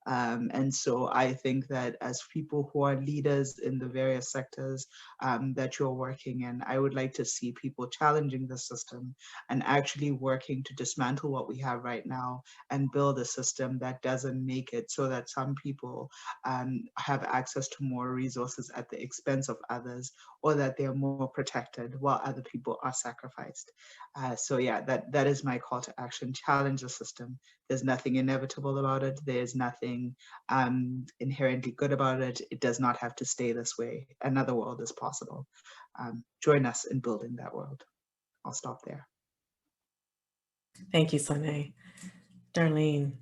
And so I think that as people who are leaders in the various sectors that you're working in, I would like to see people challenging the system and actually working to dismantle what we have right now and build a system that doesn't make it so that some people have access to more resources at the expense of others, or that they're more protected while other people are sacrificed. So yeah, that is my call to action. Challenge the system. There's nothing inevitable about it. There's nothing inherently good about it. It does not have to stay this way. Another world is possible. Join us in building that world. I'll stop there. Thank you, Sane. Darlene,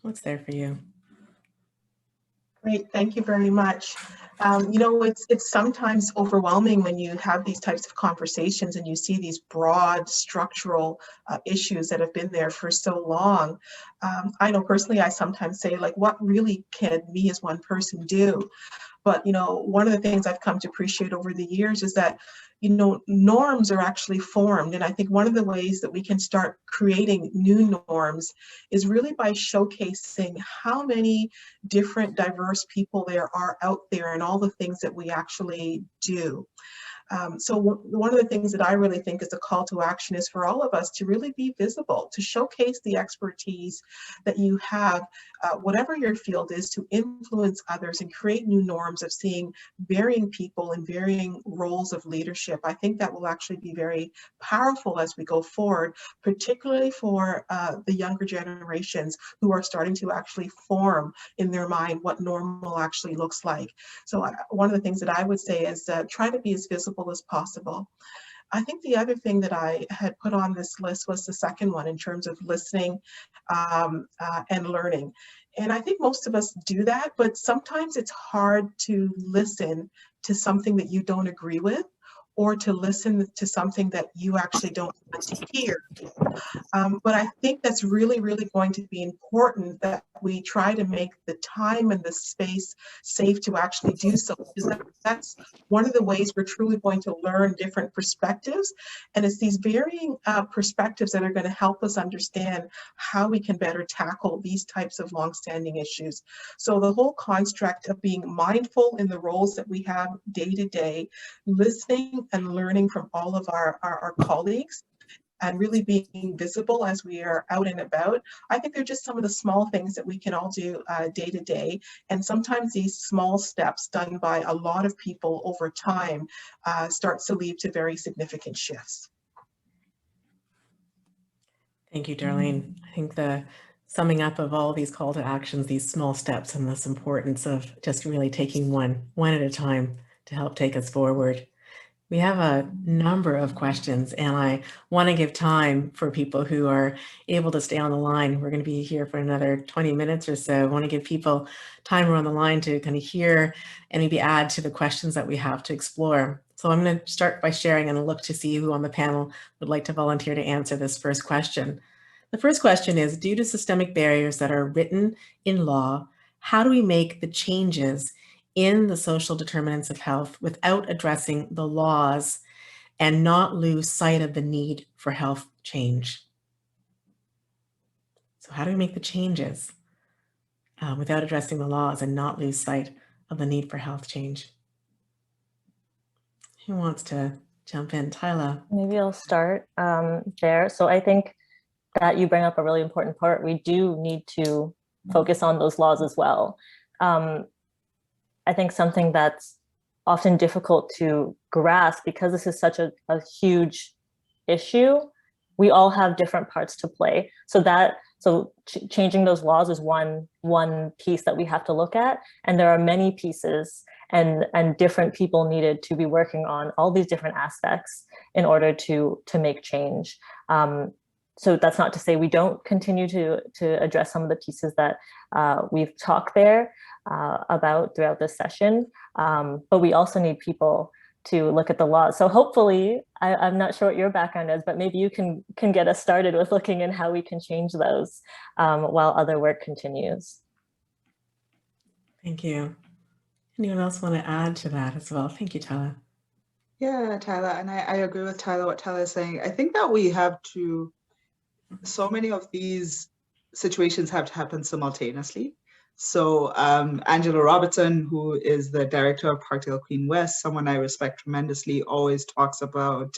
what's there for you? Great, thank you very much. It's sometimes overwhelming when you have these types of conversations and you see these broad structural issues that have been there for so long. I know personally, I sometimes say, like, what really can me as one person do? But, one of the things I've come to appreciate over the years is that, norms are actually formed. And I think one of the ways that we can start creating new norms is really by showcasing how many different diverse people there are out there and all the things that we actually do. So one of the things that I really think is a call to action is for all of us to really be visible, to showcase the expertise that you have, whatever your field is, to influence others and create new norms of seeing varying people in varying roles of leadership. I think that will actually be very powerful as we go forward, particularly for the younger generations who are starting to actually form in their mind what normal actually looks like. So one of the things that I would say is try to be as visible as possible. I think the other thing that I had put on this list was the second one in terms of listening and learning. And I think most of us do that, but sometimes it's hard to listen to something that you don't agree with, or to listen to something that you actually don't want to hear. But I think that's really, really going to be important that we try to make the time and the space safe to actually do so, because that's one of the ways we're truly going to learn different perspectives. And it's these varying perspectives that are going to help us understand how we can better tackle these types of longstanding issues. So the whole construct of being mindful in the roles that we have day to day, listening and learning from all of our colleagues, and really being visible as we are out and about. I think they're just some of the small things that we can all do day to day. And sometimes these small steps done by a lot of people over time starts to lead to very significant shifts. Thank you, Darlene. I think the summing up of all these call to actions, these small steps, and this importance of just really taking one at a time to help take us forward. We have a number of questions, and I want to give time for people who are able to stay on the line. We're going to be here for another 20 minutes or so. I want to give people time on the line to kind of hear and maybe add to the questions that we have to explore. So I'm going to start by sharing and look to see who on the panel would like to volunteer to answer this first question. The first question is, due to systemic barriers that are written in law, how do we make the changes in the social determinants of health without addressing the laws and not lose sight of the need for health change? So how do we make the changes without addressing the laws and not lose sight of the need for health change? Who wants to jump in? Tyla. Maybe I'll start there. So I think that you bring up a really important part. We do need to focus on those laws as well. I think something that's often difficult to grasp, because this is such a huge issue, we all have different parts to play. So changing those laws is one piece that we have to look at. And there are many pieces and different people needed to be working on all these different aspects in order to make change. So that's not to say we don't continue to address some of the pieces that we've talked there about throughout this session, but we also need people to look at the laws. So hopefully, I'm not sure what your background is, but maybe you can get us started with looking in how we can change those while other work continues. Thank you. Anyone else want to add to that as well? Thank you, Tyla. Yeah, Tyla, and I agree with Tyla, what Tyla is saying. I think that we have to, so many of these situations have to happen simultaneously. So Angela Robertson, who is the director of Parkdale Queen West, someone I respect tremendously, always talks about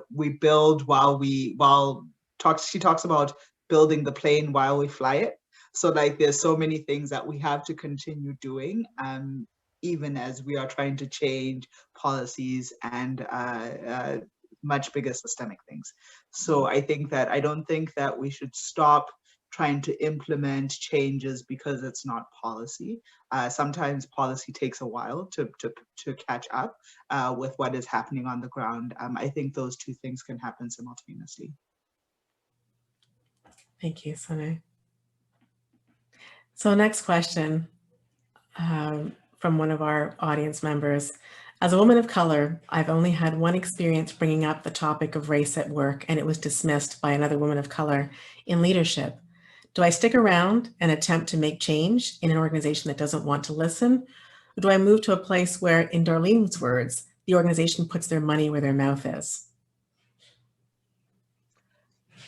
we build she talks about building the plane while we fly it. So like there's so many things that we have to continue doing, even as we are trying to change policies and much bigger systemic things. So I don't think that we should stop trying to implement changes because it's not policy. Sometimes policy takes a while to catch up with what is happening on the ground. I think those two things can happen simultaneously. Thank you, Sane. So next question from one of our audience members. As a woman of color, I've only had one experience bringing up the topic of race at work, and it was dismissed by another woman of color in leadership. Do I stick around and attempt to make change in an organization that doesn't want to listen? Or do I move to a place where, in Darlene's words, the organization puts their money where their mouth is?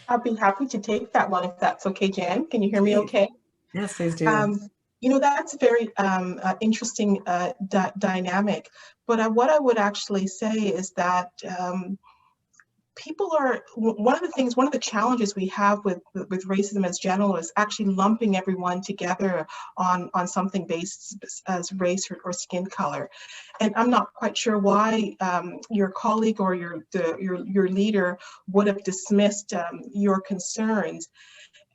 I'll be happy to take that one if that's okay, Jan. Can you hear me okay? Yes, please do. You know, that's a very interesting dynamic. But what I would actually say is that people are, one of the challenges we have with racism as general is actually lumping everyone together on something based as race or skin color. And I'm not quite sure why your colleague or your leader would have dismissed your concerns.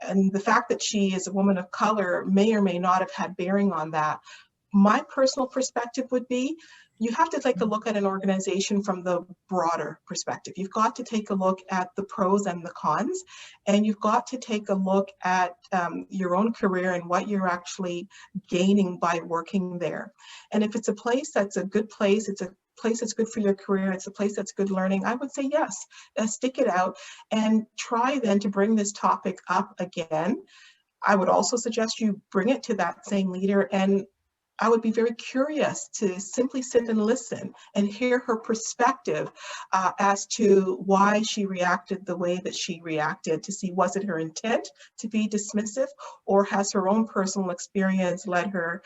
And the fact that she is a woman of color may or may not have had bearing on that. My personal perspective would be, you have to take a look at an organization from the broader perspective. You've got to take a look at the pros and the cons, and you've got to take a look at your own career and what you're actually gaining by working there. And if it's a place that's a good place, it's a place that's good for your career, it's a place that's good learning, I would say yes, stick it out and try then to bring this topic up again. I would also suggest you bring it to that same leader, and I would be very curious to simply sit and listen and hear her perspective as to why she reacted the way that she reacted, to see, was it her intent to be dismissive, or has her own personal experience led her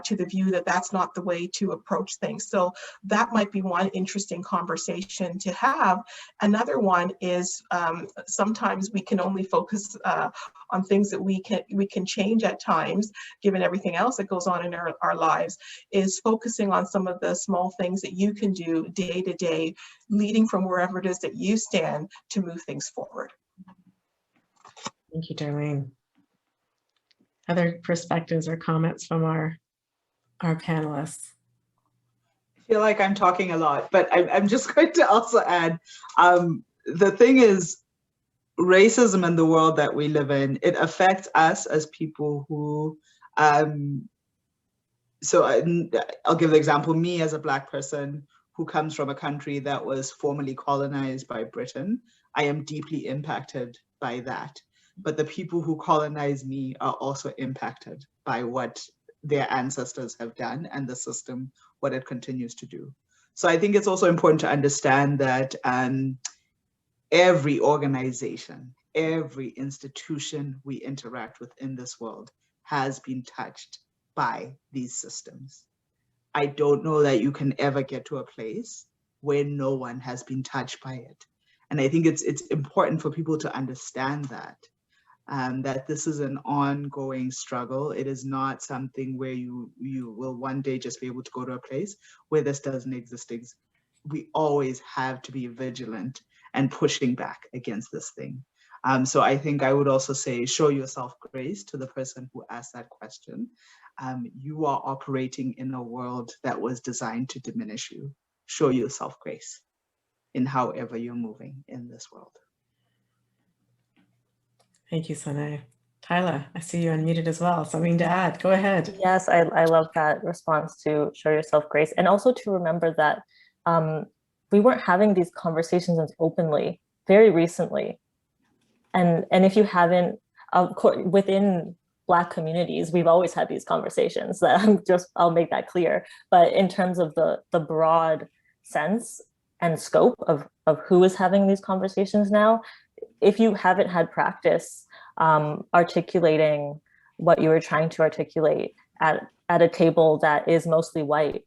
to the view that that's not the way to approach things. So that might be one interesting conversation to have. Another one is sometimes we can only focus on things that we can change at times, given everything else that goes on in our lives, is focusing on some of the small things that you can do day to day, leading from wherever it is that you stand to move things forward. Thank you, Darlene. Other perspectives or comments from our panelists? I feel like I'm talking a lot, but I'm just going to also add, the thing is, racism in the world that we live in, it affects us as people who, so I'll give the example, me as a Black person who comes from a country that was formerly colonized by Britain, I am deeply impacted by that. But the people who colonize me are also impacted by what their ancestors have done and the system, what it continues to do. So I think it's also important to understand that every organization, every institution we interact with in this world has been touched by these systems. I don't know that you can ever get to a place where no one has been touched by it. And I think it's important for people to understand that, that this is an ongoing struggle. It is not something where you will one day just be able to go to a place where this doesn't exist. We always have to be vigilant and pushing back against this thing. So I think I would also say, show yourself grace to the person who asked that question. You are operating in a world that was designed to diminish you. Show yourself grace in however you're moving in this world. Thank you, Sane. Tyla, I see you unmuted as well. Something to add, go ahead. Yes, I love that response to show yourself grace, and also to remember that we weren't having these conversations as openly very recently. And if you haven't, within Black communities, we've always had these conversations. I'll make that clear. But in terms of the broad sense and scope of who is having these conversations now, if you haven't had practice articulating what you were trying to articulate at a table that is mostly white,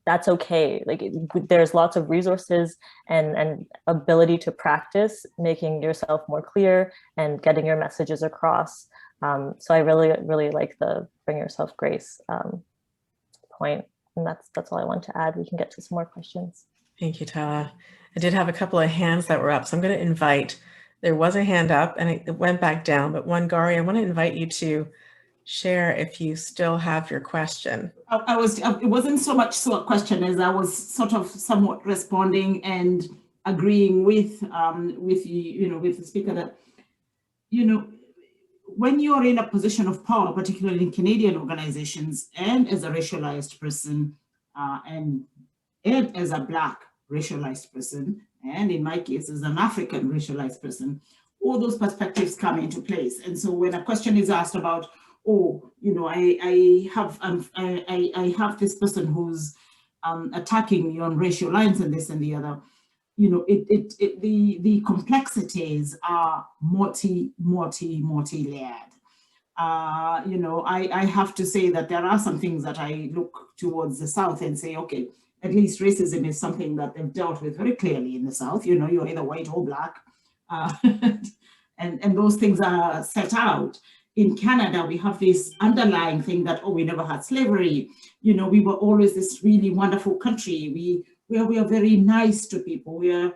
that's okay. Like, there's lots of resources and ability to practice making yourself more clear and getting your messages across. So I really, really like the bring yourself grace point. And that's all I want to add. We can get to some more questions. Thank you, Tyla. I did have a couple of hands that were up, so I'm going to invite, there was a hand up and it went back down, but Wangari, I want to invite you to share if you still have your question. It wasn't so much a question as I was sort of somewhat responding and agreeing with the speaker that, when you're in a position of power, particularly in Canadian organizations, and as a racialized person, and as a Black racialized person, and in my case, as an African racialized person, all those perspectives come into place. And so when a question is asked about, oh, I have this person who's attacking me on racial lines and this and the other, you know, the complexities are multi-layered. You know, I have to say that there are some things that I look towards the South and say, okay, at least racism is something that they've dealt with very clearly in the South. You know, you're either white or black, and those things are set out. In Canada, we have this underlying thing that, oh, we never had slavery. You know, we were always this really wonderful country. We are very nice to people. We're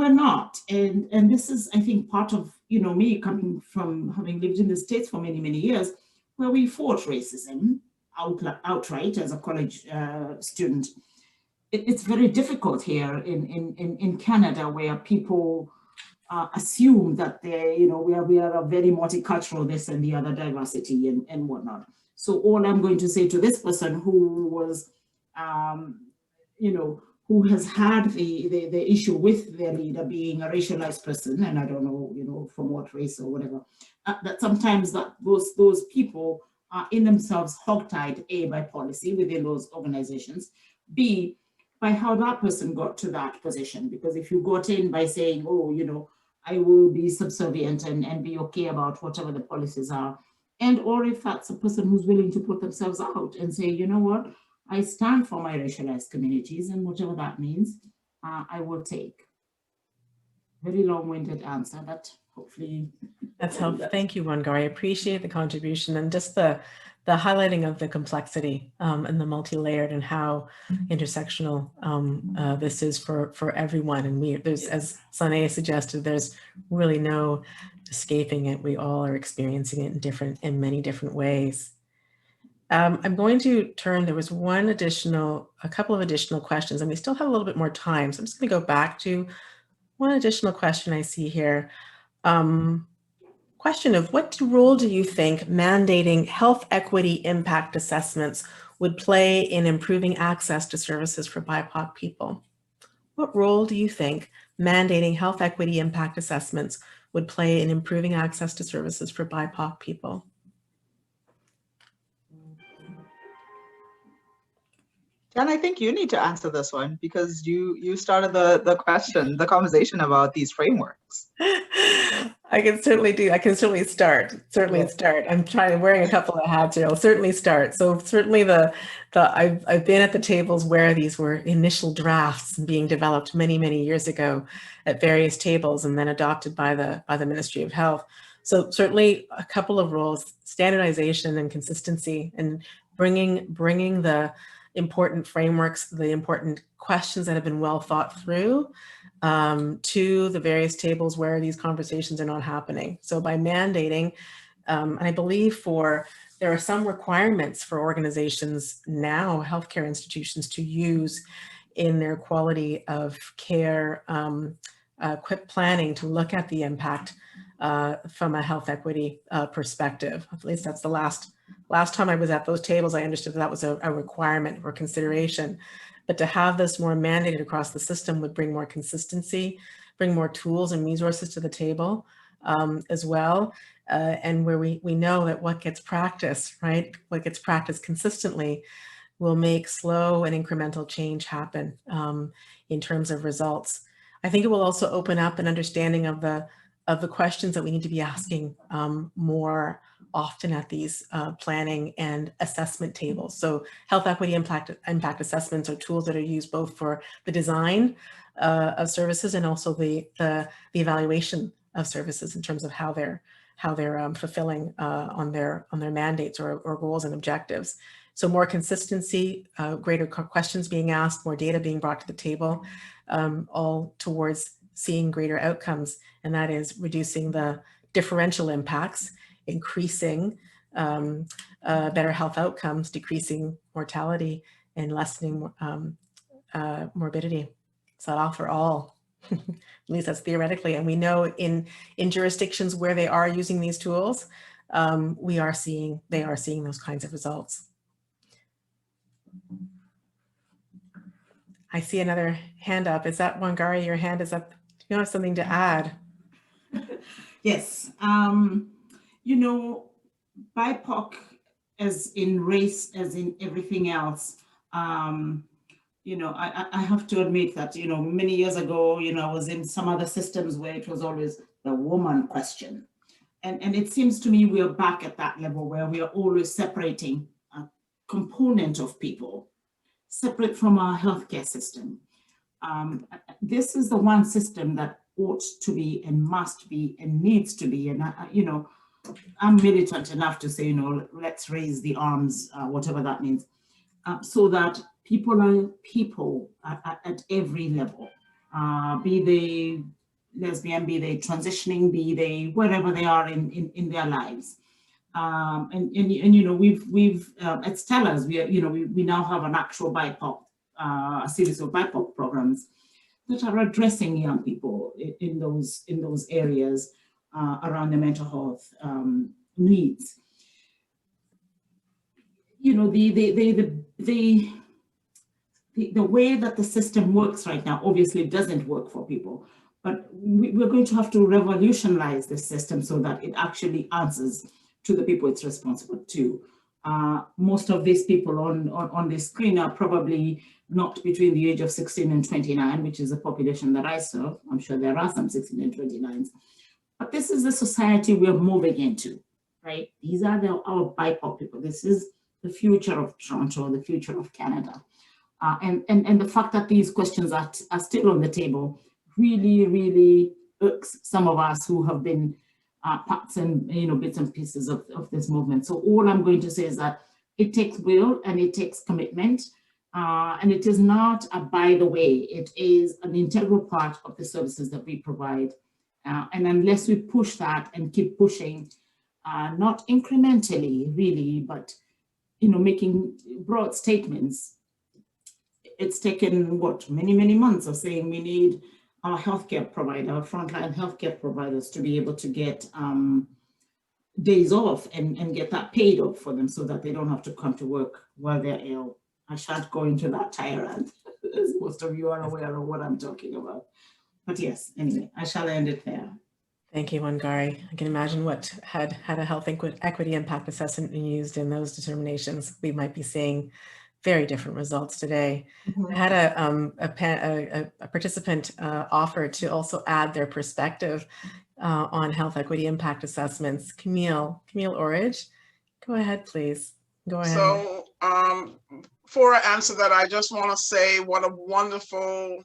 not. And this is, I think, part of, you know, me coming from having lived in the States for many, many years, where we fought racism outright as a college student. It's very difficult here in Canada, where people assume that they, you know, we are a very multicultural, this and the other, diversity and whatnot. So all I'm going to say to this person who was, you know, who has had the issue with their leader being a racialized person, and I don't know, you know, from what race or whatever, that sometimes that those people are in themselves hogtied, A, by policy within those organizations, B, by how that person got to that position. Because if you got in by saying, oh, you know, I will be subservient and be okay about whatever the policies are, and or if that's a person who's willing to put themselves out and say, you know what, I stand for my racialized communities, and whatever that means, I will take. Very long-winded answer, but hopefully that's helpful. Thank you, Wangari. I appreciate the contribution and just the highlighting of the complexity and the multi-layered and how intersectional this is for everyone. And there's, as Sane suggested, there's really no escaping it. We all are experiencing it in many different ways. I'm going to turn, there was a couple of additional questions, and we still have a little bit more time. So I'm just going to go back to one additional question I see here. Question of what role do you think mandating health equity impact assessments would play in improving access to services for BIPOC people? What role do you think mandating health equity impact assessments would play in improving access to services for BIPOC people? Jen, I think you need to answer this one because you started the conversation about these frameworks. I can certainly do. I can certainly start. I'm wearing a couple of hats here. I'll certainly start. So certainly I've been at the tables where these were initial drafts being developed many years ago at various tables and then adopted by the Ministry of Health. So certainly a couple of roles: standardization and consistency, and bringing the important frameworks, the important questions that have been well thought through to the various tables where these conversations are not happening. So by mandating, and I believe there are some requirements for organizations now, healthcare institutions, to use in their quality of care QIP planning to look at the impact from a health equity perspective. At least that's the last time I was at those tables, I understood that was a requirement or consideration. But to have this more mandated across the system would bring more consistency, bring more tools and resources to the table as well. And where we know that what gets practiced, right, what gets practiced consistently will make slow and incremental change happen in terms of results. I think it will also open up an understanding of the questions that we need to be asking more often at these planning and assessment tables. So health equity impact assessments are tools that are used both for the design of services and also the evaluation of services in terms of how they're fulfilling on their mandates or goals and objectives. So more consistency, greater questions being asked, more data being brought to the table, all towards seeing greater outcomes, and that is reducing the differential impacts, increasing better health outcomes, decreasing mortality, and lessening morbidity. So that all for all, at least that's theoretically. And we know in jurisdictions where they are using these tools, they are seeing those kinds of results. I see another hand up. Is that Wangari, your hand is up? Do you have something to add? Yes. You know, BIPOC, as in race, as in everything else, You know, I have to admit that, you know, many years ago, you know, I was in some other systems where it was always the woman question. And it seems to me we are back at that level where we are always separating a component of people, separate from our healthcare system. This is the one system that ought to be and must be and needs to be. And, you know, I'm militant enough to say, you know, let's raise the arms, whatever that means, so that people are people at every level, be they lesbian, be they transitioning, be they wherever they are in their lives. And you know, we've at Stella's, we now have an actual BIPOC, a series of BIPOC programs that are addressing young people in those areas around their mental health needs. You know, the way that the system works right now obviously doesn't work for people, but we're going to have to revolutionize the system so that it actually answers to the people it's responsible to. Most of these people on this screen are probably not between the age of 16 and 29, which is the population that I serve. I'm sure there are some 16 and 29s, but this is the society we're moving into, right? These are our BIPOC people. This is the future of Toronto, the future of Canada. And the fact that these questions are still on the table really, really irks some of us who have been parts and, you know, bits and pieces of this movement. So all I'm going to say is that it takes will and it takes commitment. And it is not a by the way, it is an integral part of the services that we provide. And unless we push that and keep pushing, not incrementally really, but, you know, making broad statements, it's taken what, many months of saying we need our healthcare provider, our frontline healthcare providers to be able to get days off and get that paid off for them so that they don't have to come to work while they're ill. I shan't go into that tirade, as most of you are aware of what I'm talking about. But yes, anyway, I shall end it there. Thank you, Wangari. I can imagine what had a health equity impact assessment been used in those determinations, we might be seeing very different results today. Mm-hmm. I had a participant offer to also add their perspective on health equity impact assessments. Camille Orridge, go ahead, please. Go ahead. So before I answer that, I just want to say what a wonderful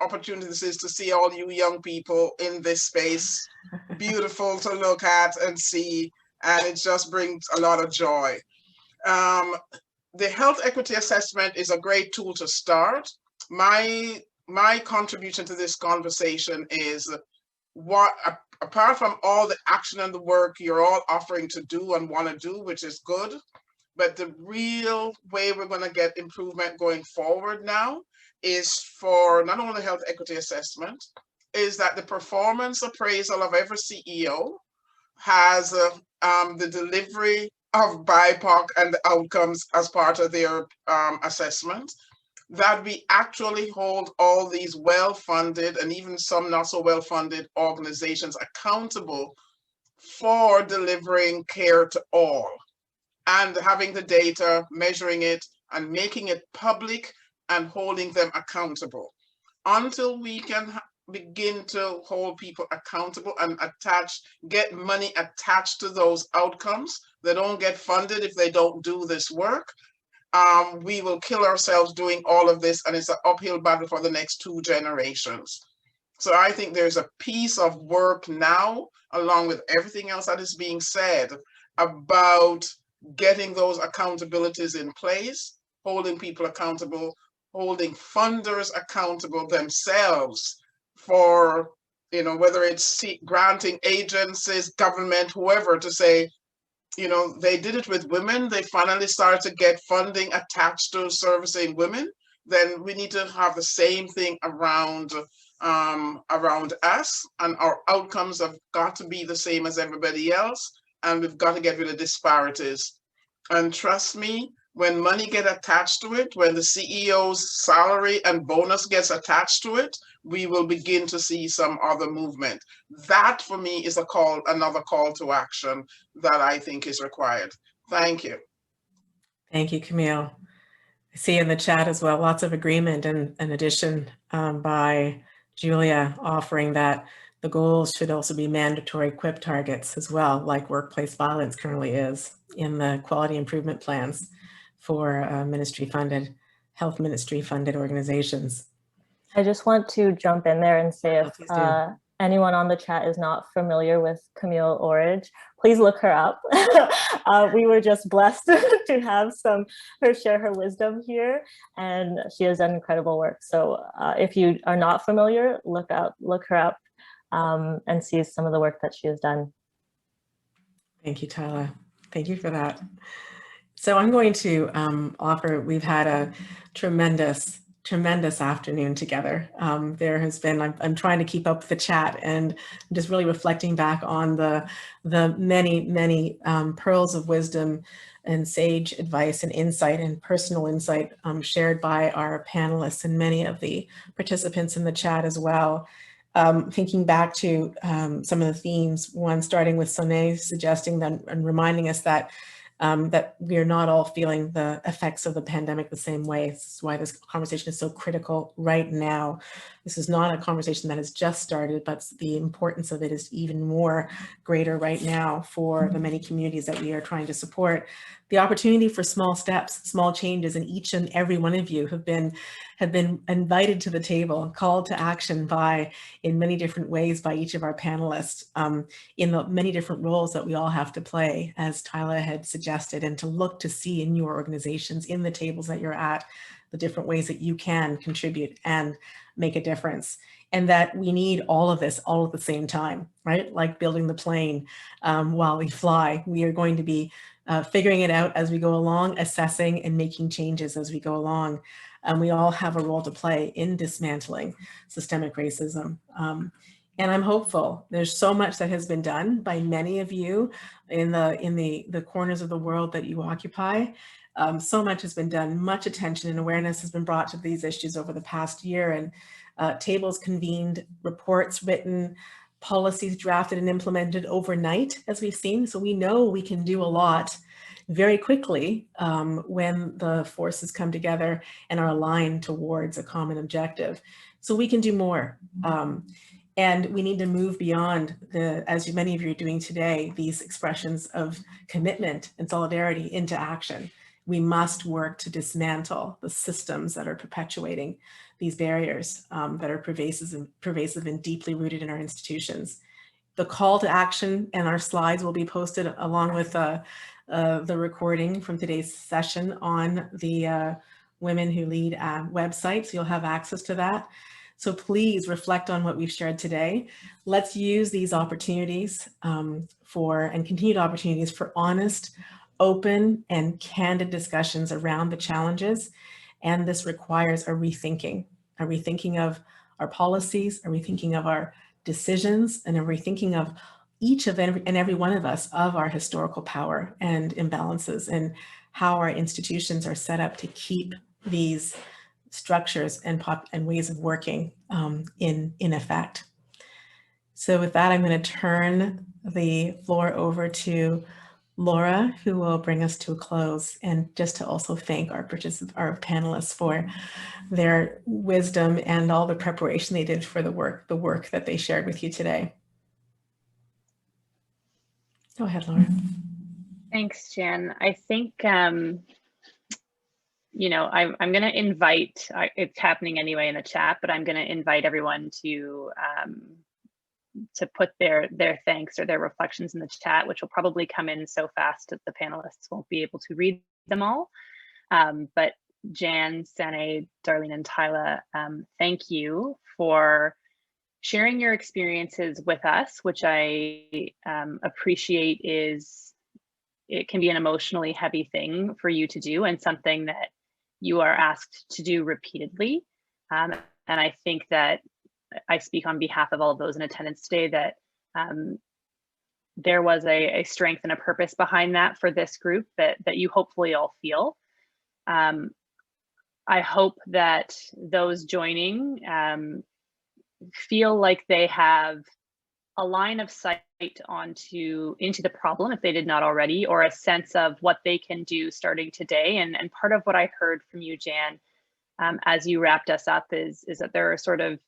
opportunity this is to see all you young people in this space. Beautiful to look at and see, and it just brings a lot of joy. The health equity assessment is a great tool to start. My contribution to this conversation is what, apart from all the action and the work you're all offering to do and want to do, which is good, but the real way we're going to get improvement going forward now is for not only health equity assessment, is that the performance appraisal of every CEO has the delivery of BIPOC and the outcomes as part of their assessment, that we actually hold all these well-funded and even some not so well-funded organizations accountable for delivering care to all, and having the data, measuring it, and making it public and holding them accountable. Until we can begin to hold people accountable and get money attached to those outcomes, they don't get funded if they don't do this work, we will kill ourselves doing all of this, and it's an uphill battle for the next 2 generations. So I think there's a piece of work now, along with everything else that is being said, about getting those accountabilities in place, holding people accountable, holding funders accountable themselves for, you know, whether it's granting agencies, government, whoever, to say, you know, they did it with women, they finally started to get funding attached to servicing women, then we need to have the same thing around us, and our outcomes have got to be the same as everybody else, and we've got to get rid of disparities. And trust me, when money gets attached to it, when the CEO's salary and bonus gets attached to it, we will begin to see some other movement. That for me is another call to action that I think is required. Thank you. Thank you, Camille. I see in the chat as well, lots of agreement and an addition by Julia offering that the goals should also be mandatory QUIP targets as well, like workplace violence currently is in the quality improvement plans for health ministry funded organizations. I just want to jump in there and say if anyone on the chat is not familiar with Camille Orridge, please look her up. We were just blessed to have her share her wisdom here, and she has done incredible work. So if you are not familiar, look her up and see some of the work that she has done. Thank you, Tyla. Thank you for that. So I'm going to offer, we've had a tremendous afternoon together. There has been, I'm trying to keep up with the chat and just really reflecting back on the many pearls of wisdom and sage advice and insight and personal insight shared by our panelists and many of the participants in the chat as well. Thinking back to some of the themes, one starting with Sane suggesting that and reminding us that that we are not all feeling the effects of the pandemic the same way. This is why this conversation is so critical right now. This is not a conversation that has just started, but the importance of it is even more greater right now for the many communities that we are trying to support. The opportunity for small steps, small changes, and each and every one of you have been invited to the table, called to action in many different ways by each of our panelists in the many different roles that we all have to play, as Tyla had suggested, and to look to see in your organizations, in the tables that you're at, the different ways that you can contribute and make a difference. And that we need all of this all at the same time, right? Like building the plane while we fly. We are going to be figuring it out as we go along, assessing and making changes as we go along. We all have a role to play in dismantling systemic racism. And I'm hopeful. There's so much that has been done by many of you in the corners of the world that you occupy. So much has been done. Much attention and awareness has been brought to these issues over the past year, and tables convened, reports written, policies drafted and implemented overnight, as we've seen. So we know we can do a lot very quickly when the forces come together and are aligned towards a common objective. So we can do more. And we need to move beyond as many of you are doing today, these expressions of commitment and solidarity into action. We must work to dismantle the systems that are perpetuating these barriers that are pervasive and deeply rooted in our institutions. The call to action and our slides will be posted along with the recording from today's session on the Women Who Lead website, so you'll have access to that. So please reflect on what we've shared today. Let's use these opportunities and continued opportunities for honest, open, and candid discussions around the challenges. And this requires a rethinking of our policies, a rethinking of our decisions, and a rethinking of each of every one of us of our historical power and imbalances and how our institutions are set up to keep these structures and ways of working in effect. So with that, I'm going to turn the floor over to Laura, who will bring us to a close, and just to also thank our panelists for their wisdom and all the preparation they did for the work that they shared with you today. Go ahead, Laura. Thanks, Jan. I think you know, I'm going to invite, it's happening anyway in the chat, but I'm going to invite everyone to put their thanks or their reflections in the chat, which will probably come in so fast that the panelists won't be able to read them all. But Jan, Sane, Darlene, and Tyla, thank you for sharing your experiences with us, which I appreciate. It can be an emotionally heavy thing for you to do, and something that you are asked to do repeatedly. And I think that I speak on behalf of all of those in attendance today that there was a strength and a purpose behind that for this group that you hopefully all feel. I hope that those joining feel like they have a line of sight into the problem if they did not already, or a sense of what they can do starting today. And part of what I heard from you, Jan, as you wrapped us up is that there are sort of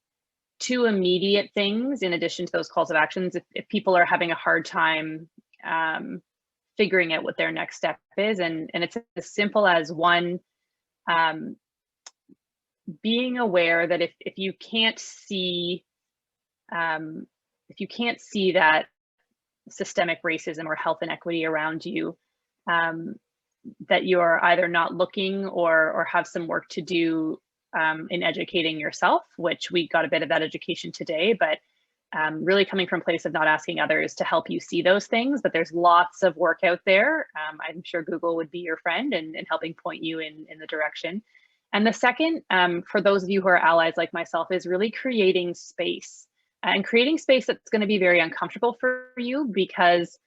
two immediate things in addition to those calls of actions. If people are having a hard time figuring out what their next step is, and it's as simple as one, being aware that if you can't see that systemic racism or health inequity around you, that you're either not looking or have some work to do in educating yourself, which we got a bit of that education today, but really coming from a place of not asking others to help you see those things. But there's lots of work out there. I'm sure Google would be your friend in helping point you in the direction. And the second, for those of you who are allies like myself, is really creating space. And creating space that's going to be very uncomfortable for you, because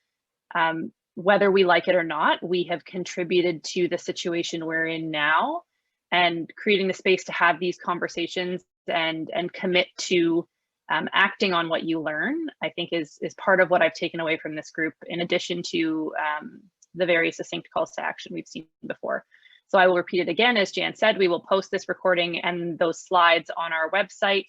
whether we like it or not, we have contributed to the situation we're in now. And creating the space to have these conversations and commit to acting on what you learn, I think is part of what I've taken away from this group, in addition to the very succinct calls to action we've seen before. So I will repeat it again. As Jan said, we will post this recording and those slides on our website,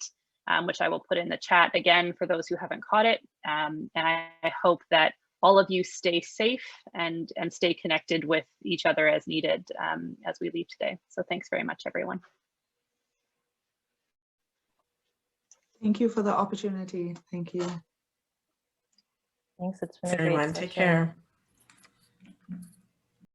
which I will put in the chat again for those who haven't caught it. And I hope that all of you stay safe and stay connected with each other as needed as we leave today. So thanks very much, everyone. Thank you for the opportunity. Thank you. Thanks. It's been a great Everyone, session. take care.